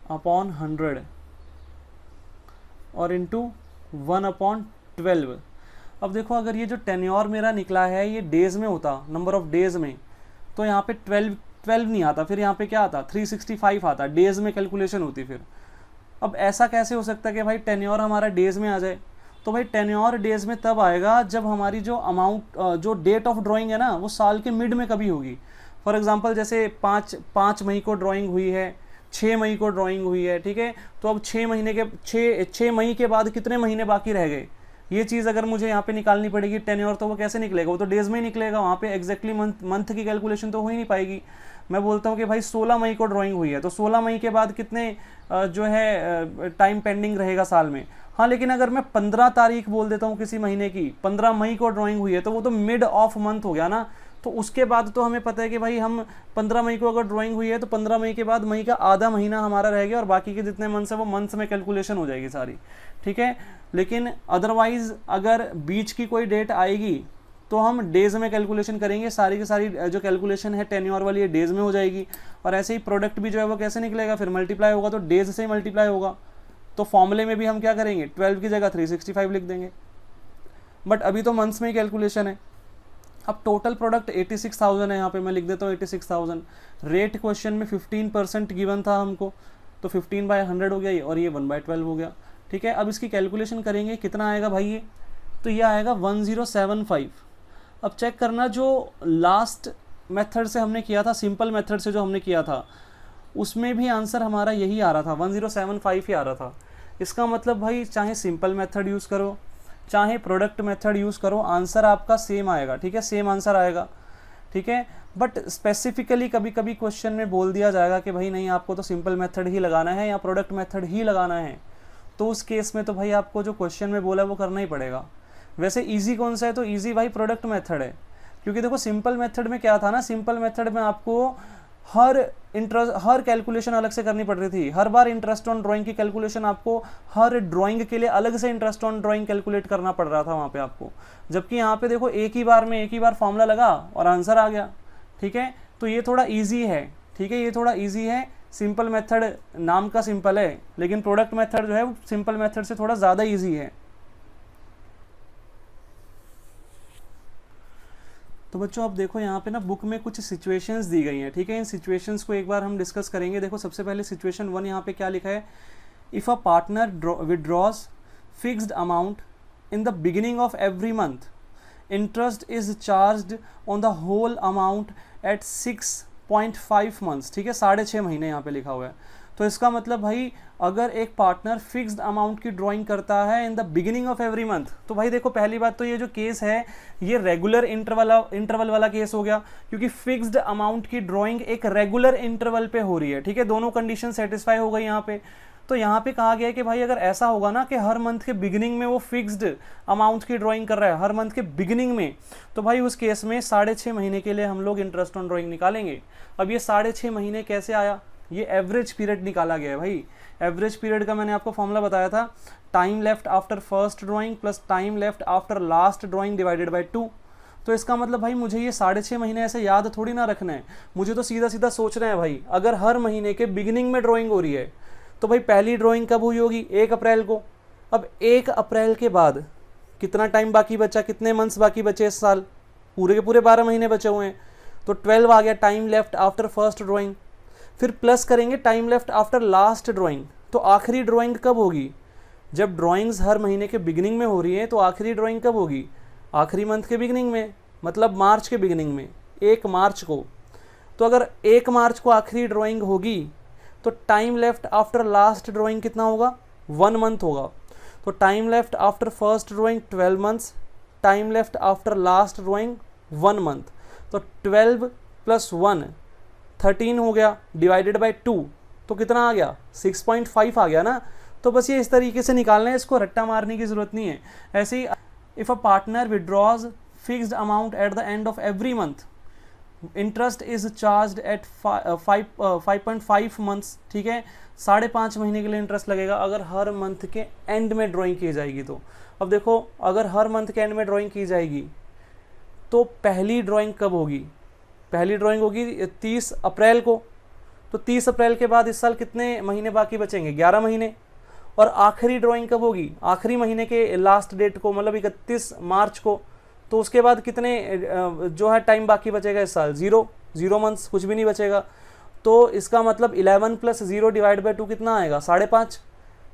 upon 100 और इनटू 1/12। अब देखो अगर ये जो टेन्योर मेरा निकला है ये डेज में होता, नंबर ऑफ डेज में, तो यहाँ पे 12 नहीं आता, फिर यहाँ पे क्या आता, 365 आता, डेज में कैलकुलेशन होती फिर। अब ऐसा कैसे हो सकता है कि भाई टेन्योर हमारा डेज में आ जाए, तो भाई टेन्योर डेज में तब आएगा जब हमारी जो अमाउंट जो डेट ऑफ ड्राइंग है ना वो साल के मिड में कभी होगी। फॉर एग्जांपल जैसे 5 मई को ड्राइंग हुई है, 6 मई को ड्राइंग हुई है, ठीक है। तो अब 6 मई के बाद कितने महीने बाकी रह गए, ये चीज़ अगर मुझे यहाँ पे निकालनी पड़ेगी टेन्योर, तो वो कैसे निकलेगा, वो तो डेज में ही निकलेगा, वहाँ पे एग्जैक्टली मंथ की कैलकुलेशन तो हो ही नहीं पाएगी। मैं बोलता हूँ कि भाई 16 मई को ड्राइंग हुई है, तो 16 मई के बाद कितने जो है टाइम पेंडिंग रहेगा साल में। हाँ, लेकिन अगर मैं 15 तारीख बोल देता हूँ किसी महीने की, 15 मई को ड्राइंग हुई है, तो वो तो मिड ऑफ मंथ हो गया ना, तो उसके बाद तो हमें पता है कि भाई हम 15 मई को अगर ड्राइंग हुई है तो 15 मई के बाद मई का आधा महीना हमारा रह गया और बाकी के जितने मंथ्स है वो मंथ्स में कैलकुलेशन हो जाएगी सारी, ठीक है। लेकिन अदरवाइज अगर बीच की कोई डेट आएगी तो हम डेज में कैलकुलेशन करेंगे, सारी की सारी जो कैलकुलेशन है टेन्योर वाली है डेज में हो जाएगी। और ऐसे ही प्रोडक्ट भी जो है वो कैसे निकलेगा, फिर मल्टीप्लाई होगा तो डेज से ही मल्टीप्लाई होगा। तो फॉर्मूले में भी हम क्या करेंगे, 12 की जगह 365 लिख देंगे। बट अभी तो मंथ्स में ही कैलकुलेशन है। अब टोटल प्रोडक्ट 86,000 है, यहाँ पे मैं लिख देता हूँ 86,000। रेट क्वेश्चन में 15% गिवन था हमको, तो 15/100 हो गया ये, और ये 1/12 हो गया, ठीक है। अब इसकी कैलकुलेशन करेंगे, कितना आएगा भाई ये, तो ये आएगा 1075। अब चेक करना, जो लास्ट मेथड से हमने किया था, सिंपल मेथड से जो हमने किया था, उसमें भी आंसर हमारा यही आ रहा था, 1075 ही आ रहा था। इसका मतलब भाई चाहे सिंपल मेथड यूज़ करो चाहे प्रोडक्ट मेथड यूज़ करो, आंसर आपका सेम आएगा, ठीक है, सेम आंसर आएगा, ठीक है। बट स्पेसिफिकली कभी कभी क्वेश्चन में बोल दिया जाएगा कि भाई नहीं, आपको तो सिंपल मेथड ही लगाना है या प्रोडक्ट मेथड ही लगाना है, तो उस केस में तो भाई आपको जो क्वेश्चन में बोला है वो करना ही पड़ेगा। वैसे इजी कौन सा है, तो इजी भाई प्रोडक्ट मेथड है, क्योंकि देखो सिंपल मेथड में क्या था ना, सिंपल मेथड में आपको हर कैलकुलेशन अलग से करनी पड़ रही थी। हर बार इंटरेस्ट ऑन ड्राइंग की कैलकुलेशन आपको हर ड्राइंग के लिए अलग से इंटरेस्ट ऑन ड्राइंग कैलकुलेट करना पड़ रहा था वहाँ पे आपको। जबकि यहाँ पे देखो एक ही बार फॉर्मूला लगा और आंसर आ गया, ठीक है। तो ये थोड़ा ईजी है, ठीक है, ये थोड़ा ईजी है। सिंपल मेथड नाम का सिंपल है, लेकिन प्रोडक्ट मेथड जो है वो सिंपल मेथड से थोड़ा ज़्यादा ईजी है। तो बच्चों अब देखो यहाँ पे ना बुक में कुछ सिचुएशंस दी गई हैं, ठीक है। इन सिचुएशंस को एक बार हम डिस्कस करेंगे। देखो सबसे पहले सिचुएशन 1 यहाँ पे क्या लिखा है, if a partner withdraws fixed amount in the beginning of every month, interest is charged on the whole amount at 6.5 months, ठीक है, 6.5 महीने यहाँ पे लिखा हुआ है। तो इसका मतलब भाई अगर एक पार्टनर फिक्स्ड अमाउंट की ड्राइंग करता है इन the beginning of every month, तो भाई देखो पहली बात तो ये जो केस है ये रेगुलर इंटरवल वाला केस हो गया, क्योंकि फिक्स्ड अमाउंट की ड्राइंग एक रेगुलर इंटरवल पे हो रही है, ठीक है। दोनों कंडीशन सेटिस्फाई हो गई यहाँ पे। तो यहाँ पे कहा गया है कि भाई अगर ऐसा होगा ना कि हर मंथ के बिगिनिंग में वो फिक्स्ड अमाउंट की ड्राइंग कर रहा है हर मंथ के बिगिनिंग में, तो भाई उस केस में 6.5 महीने के लिए हम लोग इंटरेस्ट ऑन ड्राइंग निकालेंगे। अब ये 6.5 महीने कैसे आया, ये एवरेज पीरियड निकाला गया है भाई। एवरेज पीरियड का मैंने आपको फॉर्मूला बताया था, time left after first drawing plus time left after last drawing divided by 2। तो इसका मतलब भाई मुझे ये 6.5 महीने ऐसे याद थोड़ी ना रखना है, मुझे तो सीधा सीधा सोचना है भाई अगर हर महीने के बिगिनिंग में ड्राइंग हो रही है तो भाई पहली ड्राइंग कब हुई होगी, 1 अप्रैल को। अब 1 अप्रैल के बाद कितना टाइम बाकी बचा, कितने मंथ्स बाकी बचे इस साल, पूरे के पूरे 12 महीने बचे हुए हैं, तो 12 आ गया time left after first drawing. फिर प्लस करेंगे time left after last drawing, तो आखिरी ड्राइंग कब होगी, जब ड्राइंग्स हर महीने के बिगिनिंग में हो रही है तो आखिरी ड्राइंग कब होगी, आखिरी मंथ के बिगिनिंग में, मतलब मार्च के बिगिनिंग में, 1 मार्च को। तो अगर 1 मार्च को आखिरी ड्राइंग होगी तो time left after last drawing कितना होगा, 1 मंथ होगा। तो time left after first drawing 12 months, time left after last drawing 1 month, तो 12 + 1 13 हो गया डिवाइडेड बाय 2, तो कितना आ गया 6.5 आ गया ना। तो बस ये इस तरीके से निकालना है, इसको रट्टा मारने की ज़रूरत नहीं है। ऐसे ही if a partner withdraws fixed amount at the end of every month, interest is charged at 5.5 months, ठीक है, 5.5 महीने के लिए इंटरेस्ट लगेगा अगर हर मंथ के एंड में ड्राइंग की जाएगी। तो अब देखो अगर हर मंथ के एंड में ड्राइंग की जाएगी तो पहली ड्राइंग कब होगी, पहली ड्राइंग होगी 30 अप्रैल को, तो 30 अप्रैल के बाद इस साल कितने महीने बाकी बचेंगे, 11 महीने। और आखिरी ड्राइंग कब होगी, आखिरी महीने के लास्ट डेट को, मतलब 31 मार्च को, तो उसके बाद कितने जो है टाइम बाकी बचेगा इस साल, 0 मंथ्स, कुछ भी नहीं बचेगा। तो इसका मतलब 11 + 0 डिवाइड बाय 2 कितना आएगा, 5.5,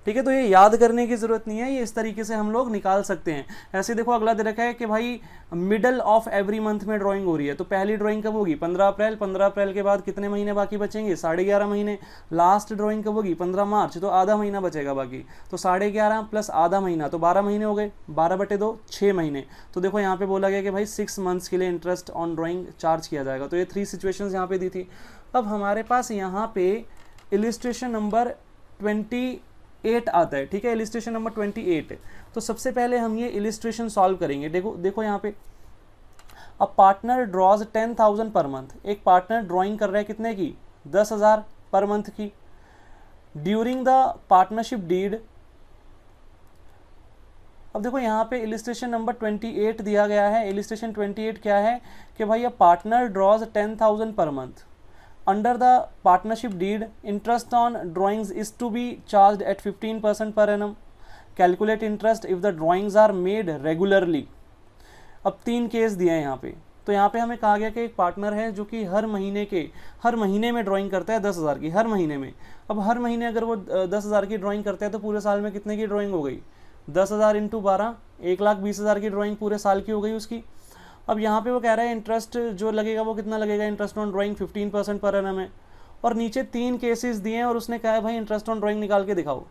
ठीक है। तो ये याद करने की ज़रूरत नहीं है, ये इस तरीके से हम लोग निकाल सकते हैं। ऐसे देखो अगला दे रखा है कि भाई मिडल ऑफ एवरी मंथ में ड्राइंग हो रही है, तो पहली ड्राइंग कब होगी, 15 अप्रैल, 15 अप्रैल के बाद कितने महीने बाकी बचेंगे, 11.5 महीने। लास्ट ड्राइंग कब होगी, 15 मार्च, तो आधा महीना बचेगा बाकी, तो 11.5 + आधा महीना, तो 12 महीने हो गए, 12/2 6 महीने। तो देखो यहाँ पे बोला गया कि भाई 6 मंथ्स के लिए इंटरेस्ट ऑन ड्राइंग चार्ज किया जाएगा। तो ये 3 सिचुएशंस यहाँ पे दी थी। अब हमारे पास यहाँ पे इलिस्ट्रेशन नंबर 28 आता है, ठीक है, इलिस्ट्रेशन नंबर 28। तो सबसे पहले हम ये इलिस्ट्रेशन सॉल्व करेंगे। देखो यहाँ पे अ पार्टनर ड्रॉज 10,000 पर मंथ, एक पार्टनर ड्राइंग कर रहा है कितने की, 10,000 पर मंथ की। ड्यूरिंग द पार्टनरशिप डीड, अब देखो यहाँ पे इलिस्ट्रेशन नंबर 28 दिया गया है। इलिस्ट्रेशन 28 क्या है कि भाई अ पार्टनर ड्रॉज 10,000 पर month under the partnership deed, interest on drawings is to be charged at 15% per annum, calculate interest if the drawings are made regularly. अब 3 केस दिए हैं यहाँ पे। तो यहाँ पे हमें कहा गया कि एक पार्टनर है जो कि हर महीने में ड्राइंग करता है 10,000 की, हर महीने में। अब हर महीने अगर वो 10,000 की ड्राइंग करता है तो पूरे साल में कितने की ड्राइंग हो गई, 10,000 इंटू 12, 1,20,000 की ड्राइंग पूरे साल की हो गई उसकी। अब यहाँ पे वो कह रहा है इंटरेस्ट जो लगेगा वो कितना लगेगा, interest on drawing 15% per annum है। और नीचे 3 केसेस दिए हैं और उसने कहा है भाई इंटरेस्ट ऑन ड्राइंग निकाल के दिखाओ।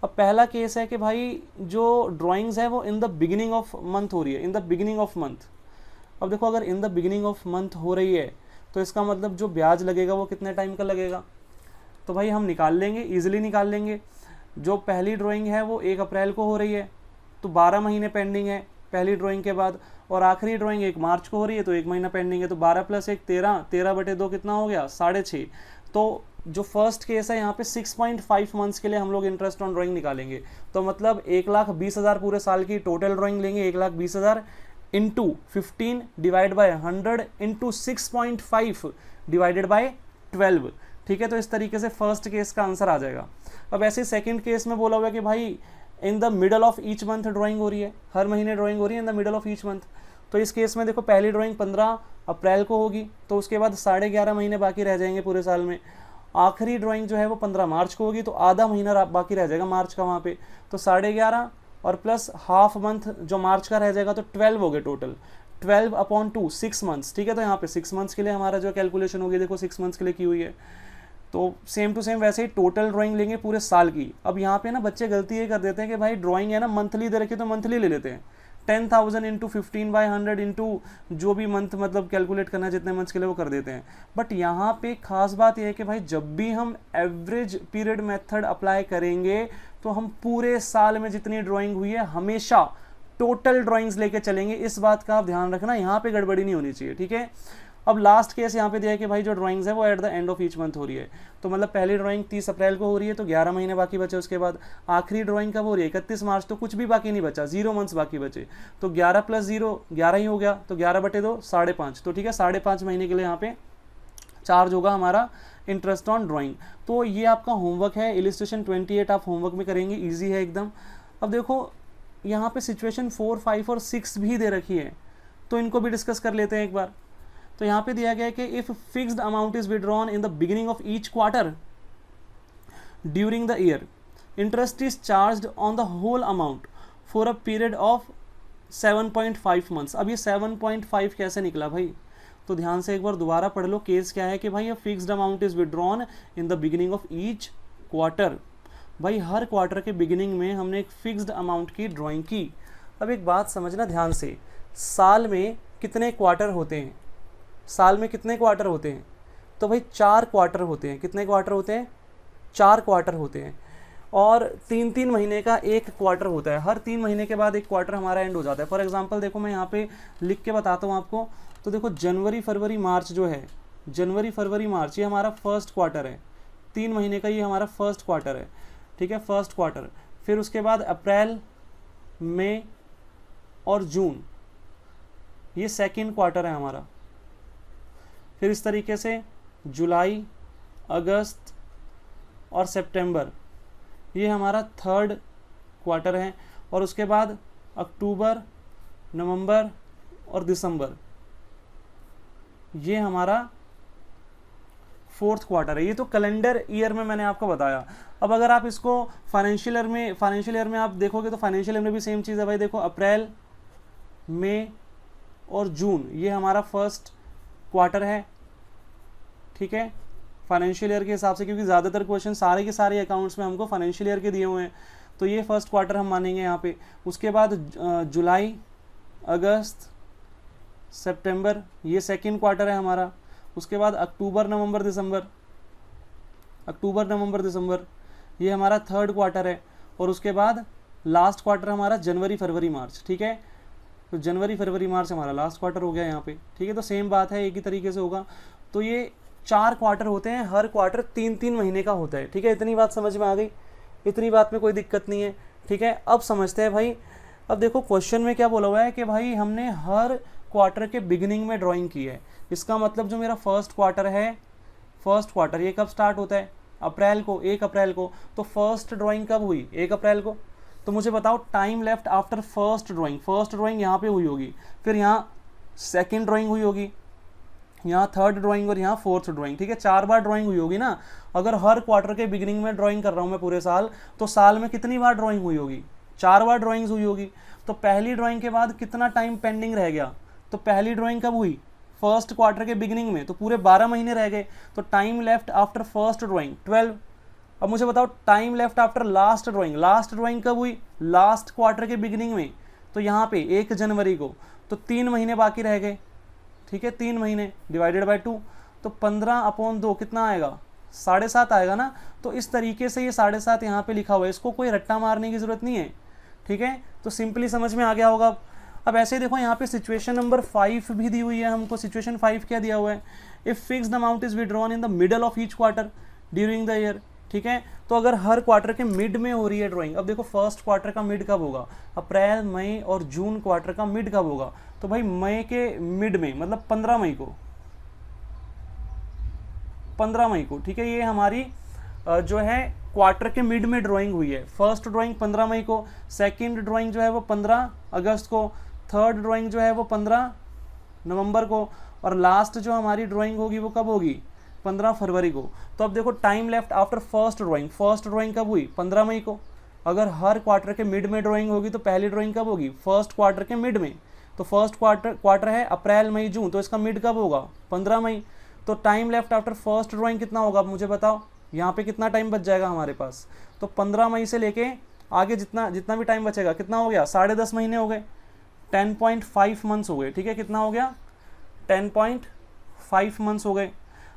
अब पहला केस है कि भाई जो ड्राइंग्स है वो इन द बिगिनिंग ऑफ मंथ हो रही है, इन द बिगिनिंग ऑफ मंथ। अब देखो अगर इन द बिगिनिंग ऑफ मंथ हो रही है तो इसका मतलब जो ब्याज लगेगा वो कितने टाइम का लगेगा, तो भाई हम निकाल लेंगे, ईजिली निकाल लेंगे। जो पहली ड्राइंग है वो 1 अप्रैल को हो रही है तो 12 महीने पेंडिंग है पहली ड्राइंग के बाद, और आखिरी ड्राइंग 1 मार्च को हो रही है तो 1 महीना पेंडिंग है। तो 12 + 1 13, 13/2 कितना हो गया, 6.5। तो जो फर्स्ट केस है यहाँ पे 6.5 मंथ्स के लिए हम लोग इंटरेस्ट ऑन ड्राइंग निकालेंगे। तो मतलब 1,20,000 पूरे साल की टोटल ड्राइंग लेंगे, 1,20,000 into 15 divide by 100 into 6.5 divided by 12। ठीक है, तो इस तरीके से फर्स्ट केस का आंसर आ जाएगा। अब ऐसे सेकंड केस में बोला हुआ है कि भाई इन the middle of each month drawing हो रही है, हर महीने ड्राइंग हो रही है इन the middle of each month. तो इस केस में देखो पहली ड्राइंग 15 अप्रैल को होगी तो उसके बाद 11.5 महीने बाकी रह जाएंगे पूरे साल में। आखिरी ड्राइंग जो है वो 15 मार्च को होगी तो आधा महीना बाकी रह जाएगा मार्च का वहाँ पे। तो 11.5 और प्लस हाफ मंथ जो मार्च का रह जाएगा तो 12 हो गए टोटल, 12/2 6 मंथ्स। ठीक है, तो यहाँ पे 6 मंथ्स के लिए हमारा जो कैलकुलेशन होगी देखो 6 मंथ्स के लिए की हुई है। तो सेम टू सेम वैसे ही टोटल ड्राइंग लेंगे पूरे साल की। अब यहाँ पे ना बच्चे गलती ये कर देते हैं कि भाई ड्राइंग है ना मंथली दे रखी तो मंथली ले लेते हैं, 10,000 इंटू 15/100 इंटू जो भी मंथ मतलब कैलकुलेट करना है जितने मंथ्स के लिए वो कर देते हैं। बट यहाँ पे खास बात यह है कि भाई जब भी हम एवरेज पीरियड मेथड अप्लाई करेंगे तो हम पूरे साल में जितनी ड्राइंग हुई है हमेशा टोटल ड्राइंग्स लेके चलेंगे। इस बात का आप ध्यान रखना, यहाँ पे गड़बड़ी नहीं होनी चाहिए। ठीक है, अब लास्ट केस यहाँ पे दिया है कि भाई जो ड्राइंग्स है वो eight the end of each month हो रही है। तो मतलब पहली ड्राइंग 30 अप्रैल को हो रही है तो 11 महीने बाकी बचे, उसके बाद आखिरी ड्राइंग कब हो रही है 31 मार्च, तो कुछ भी बाकी नहीं बचा, 0 मंथ्स बाकी बचे। तो 11 + 0 11 ही हो गया, तो 11/2 5.5। तो ठीक है, 5.5 महीने के लिए यहाँ पे चार्ज होगा हमारा इंटरेस्ट ऑन ड्राइंग। तो ये आपका होमवर्क है, इलिस्ट्रेशन 28 आप होमवर्क में करेंगे, ईजी है एकदम। अब देखो यहाँ पे सिचुएशन 4, 5 और 6 भी दे रखी है तो इनको भी डिस्कस कर लेते हैं एक बार। तो यहाँ पे दिया गया है कि if fixed amount is withdrawn in the beginning of each quarter during the year, interest is charged on the whole amount for a period of 7.5 months. अब ये 7.5 कैसे निकला भाई, तो ध्यान से एक बार दोबारा पढ़ लो। केस क्या है कि भाई fixed amount is withdrawn in the beginning of each quarter. भाई हर क्वार्टर के बिगिनिंग में हमने एक फिक्स्ड अमाउंट की ड्राइंग की। अब एक बात समझना ध्यान से, साल में कितने क्वार्टर होते हैं, साल में कितने क्वार्टर होते हैं, तो भाई 4 क्वार्टर होते हैं। कितने क्वार्टर होते हैं, 4 क्वार्टर होते हैं। और 3-3 महीने का एक क्वार्टर होता है, हर 3 महीने के बाद एक क्वार्टर हमारा एंड हो जाता है। फॉर एग्जांपल देखो मैं यहाँ पे लिख के बताता हूँ आपको। तो देखो जनवरी फरवरी मार्च जो है, जनवरी फरवरी मार्च ये हमारा फर्स्ट क्वार्टर है, 3 महीने का ये हमारा फर्स्ट क्वार्टर है। ठीक है, फर्स्ट क्वार्टर। फिर उसके बाद अप्रैल, मई और जून ये सेकेंड क्वार्टर है हमारा। फिर इस तरीके से जुलाई, अगस्त और सितंबर ये हमारा थर्ड क्वार्टर है। और उसके बाद अक्टूबर, नवंबर और दिसंबर ये हमारा फोर्थ क्वार्टर है। ये तो कैलेंडर ईयर में मैंने आपको बताया। अब अगर आप इसको फाइनेंशियल ईयर में आप देखोगे तो फाइनेंशियल ईयर में भी सेम चीज़ है भाई। देखो अप्रैल, मई और जून ये हमारा फर्स्ट क्वार्टर है। ठीक है, फाइनेंशियल ईयर के हिसाब से, क्योंकि ज़्यादातर क्वेश्चन सारे के सारे अकाउंट्स में हमको फाइनेंशियल ईयर के दिए हुए हैं, तो ये फर्स्ट क्वार्टर हम मानेंगे यहाँ पे। उसके बाद जुलाई, अगस्त, सितंबर ये सेकेंड क्वार्टर है हमारा। उसके बाद अक्टूबर, नवंबर, दिसंबर ये हमारा थर्ड क्वार्टर है। और उसके बाद लास्ट क्वार्टर हमारा जनवरी, फरवरी, मार्च। ठीक है, तो जनवरी फरवरी मार्च हमारा लास्ट क्वार्टर हो गया यहाँ पे, ठीक है। तो सेम बात है, एक ही तरीके से होगा। तो ये 4 क्वार्टर होते हैं, हर क्वार्टर 3-3 महीने का होता है, ठीक है। इतनी बात समझ में आ गई, इतनी बात में कोई दिक्कत नहीं है, ठीक है। अब समझते हैं भाई, अब देखो क्वेश्चन में क्या बोला हुआ है कि भाई हमने हर क्वार्टर के बिगिनिंग में ड्राइंग की है। इसका मतलब जो मेरा फर्स्ट क्वार्टर है, फर्स्ट क्वार्टर ये कब स्टार्ट होता है? अप्रैल को, 1 अप्रैल को। तो फर्स्ट ड्राइंग कब हुई? 1 अप्रैल को। तो मुझे बताओ time left after first drawing. First drawing यहाँ पे हुई होगी, फिर यहाँ सेकेंड ड्राइंग हुई होगी, यहाँ थर्ड ड्राइंग और यहाँ फोर्थ ड्राइंग, ठीक है। 4 बार ड्राइंग हुई होगी ना। अगर हर क्वार्टर के बिगिनिंग में ड्राइंग कर रहा हूँ मैं पूरे साल, तो साल में कितनी बार ड्राइंग हुई होगी? 4 बार ड्राइंग्स हुई होगी। तो पहली ड्राइंग के बाद कितना टाइम पेंडिंग रह गया? तो पहली ड्राइंग कब हुई? फर्स्ट क्वार्टर के बिगिनिंग में, तो पूरे 12 महीने रह गए। तो time left after first drawing 12। अब मुझे बताओ time left after last drawing. Last drawing कब हुई? लास्ट क्वार्टर के बिगिनिंग में, तो यहाँ पे 1 जनवरी को। तो 3 महीने बाकी रह गए, ठीक है। 3 महीने डिवाइडेड बाय 2, तो 15/2 कितना आएगा? 7.5 आएगा ना। तो इस तरीके से ये 7.5 यहाँ पे लिखा हुआ है, इसको कोई रट्टा मारने की जरूरत नहीं है, ठीक है। तो सिंपली समझ में आ गया होगा। अब ऐसे देखो यहाँ पे सिचुएशन नंबर 5 भी दी हुई है हमको। सिचुएशन 5 क्या दिया हुआ है? If fixed amount is withdrawn in the middle of each quarter during the year, ठीक है। तो अगर हर क्वार्टर के मिड में हो रही है ड्राइंग, अब देखो फर्स्ट क्वार्टर का मिड कब होगा? अप्रैल, मई और जून क्वार्टर का मिड कब होगा? तो भाई मई के मिड में, मतलब 15 मई को, 15 मई को, ठीक है। ये हमारी जो है क्वार्टर के मिड में ड्राइंग हुई है। फर्स्ट ड्राइंग 15 मई को, सेकंड ड्राइंग जो है वो 15 अगस्त को, थर्ड ड्राइंग जो है वो 15 नवंबर को, और लास्ट जो हमारी ड्राइंग होगी वो कब होगी? 15 फरवरी को। तो अब देखो time left after first drawing. First drawing कब हुई? 15 मई को। अगर हर क्वार्टर के मिड में ड्राइंग होगी तो पहली ड्राइंग कब होगी? फर्स्ट क्वार्टर के मिड में। तो फर्स्ट क्वार्टर है अप्रैल, मई, जून, तो इसका मिड कब होगा? 15 मई। तो time left after first drawing कितना होगा? अब मुझे बताओ यहाँ पे कितना टाइम बच जाएगा हमारे पास? तो 15 मई से लेके आगे जितना भी टाइम बचेगा, कितना हो गया? 10.5 महीने हो गए, 10.5 मंथ्स हो गए, ठीक है। कितना हो गया? 10.5 मंथ्स हो गए।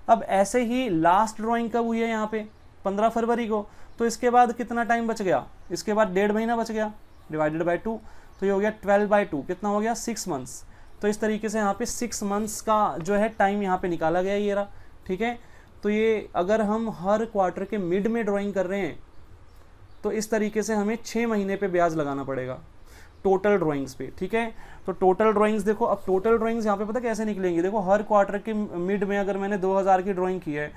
अब ऐसे ही लास्ट ड्राइंग कब हुई है यहाँ पे? 15 फरवरी को। तो इसके बाद कितना टाइम बच गया? इसके बाद 1.5 महीना बच गया, डिवाइडेड बाय 2, तो ये हो गया 12/2। कितना हो गया? 6 मंथ्स। तो इस तरीके से यहाँ पे 6 मंथ्स का जो है टाइम यहाँ पे निकाला गया ये रहा, ठीक है। तो ये अगर हम हर क्वार्टर के मिड में ड्राइंग कर रहे हैं तो इस तरीके से हमें 6 महीने पे ब्याज लगाना पड़ेगा टोटल ड्राइंग्स पे, ठीक है। तो टोटल ड्राइंग्स देखो, अब टोटल ड्राइंग्स यहाँ पे पता कैसे निकलेंगी? देखो हर क्वार्टर के मिड में अगर मैंने 2000 की ड्राइंग की है,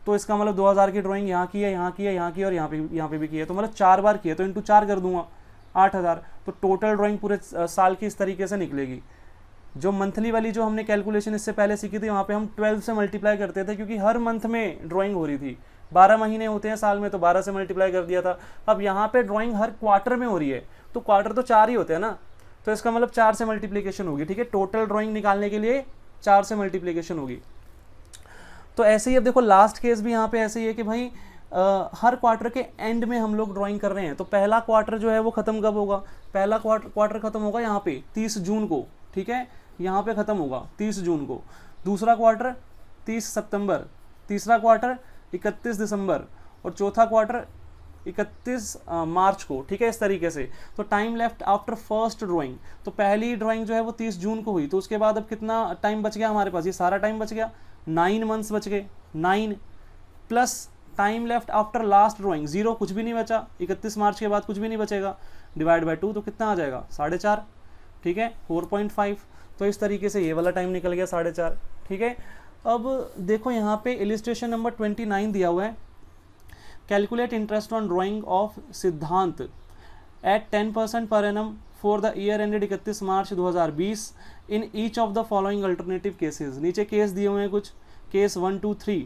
तो इसका मतलब 2000 की ड्राइंग यहाँ की है, यहाँ की है, यहाँ की है और यहाँ पे भी की है, तो मतलब 4 बार की है, तो इंटू 4 कर दूंगा, 8000। तो टोटल ड्राइंग पूरे साल की इस तरीके से निकलेगी। जो मंथली वाली जो हमने कैलकुलेशन इससे पहले सीखी थी, वहाँ पे हम 12 से मल्टीप्लाई करते थे, क्योंकि हर मंथ में ड्राइंग हो रही थी। 12 महीने होते हैं साल में, तो 12 से मल्टीप्लाई कर दिया था। अब यहाँ पे ड्राइंग हर क्वार्टर में हो रही है, तो क्वार्टर तो 4 ही होते हैं ना, तो इसका मतलब 4 से मल्टीप्लिकेशन होगी, ठीक है। टोटल ड्राइंग निकालने के लिए 4 से मल्टीप्लिकेशन होगी। तो ऐसे ही अब देखो लास्ट केस भी यहाँ पे ऐसे ही है कि भाई हर क्वार्टर के एंड में हम लोग ड्राइंग कर रहे हैं। तो पहला क्वार्टर जो है वो खत्म कब होगा? पहला क्वार्टर खत्म होगा यहाँ पे 30 जून को, ठीक है, यहाँ पे खत्म होगा 30 जून को। दूसरा क्वार्टर 30 सितंबर, तीसरा क्वार्टर 31 दिसंबर और चौथा क्वार्टर 31 मार्च को, ठीक है, इस तरीके से। तो time left after first drawing, तो पहली ड्राइंग जो है वो 30 जून को हुई, तो उसके बाद अब कितना टाइम बच गया हमारे पास? ये सारा टाइम बच गया, 9 मंथ्स बच गए, 9 plus time left after last drawing 0, कुछ भी नहीं बचा, 31 मार्च के बाद कुछ भी नहीं बचेगा, डिवाइड बाय 2, तो कितना आ जाएगा? 4.5, ठीक है, 4.5। तो इस तरीके से ये वाला टाइम निकल गया 4.5, ठीक है। अब देखो यहाँ पे इलिस्ट्रेशन नंबर 29 दिया हुआ है, calculate interest on drawing of Siddhant at 10% per annum for the year ended 31 March 2020 in each of the following alternative cases. नीचे केस दिए हुए हैं कुछ, केस 1, 2, 3।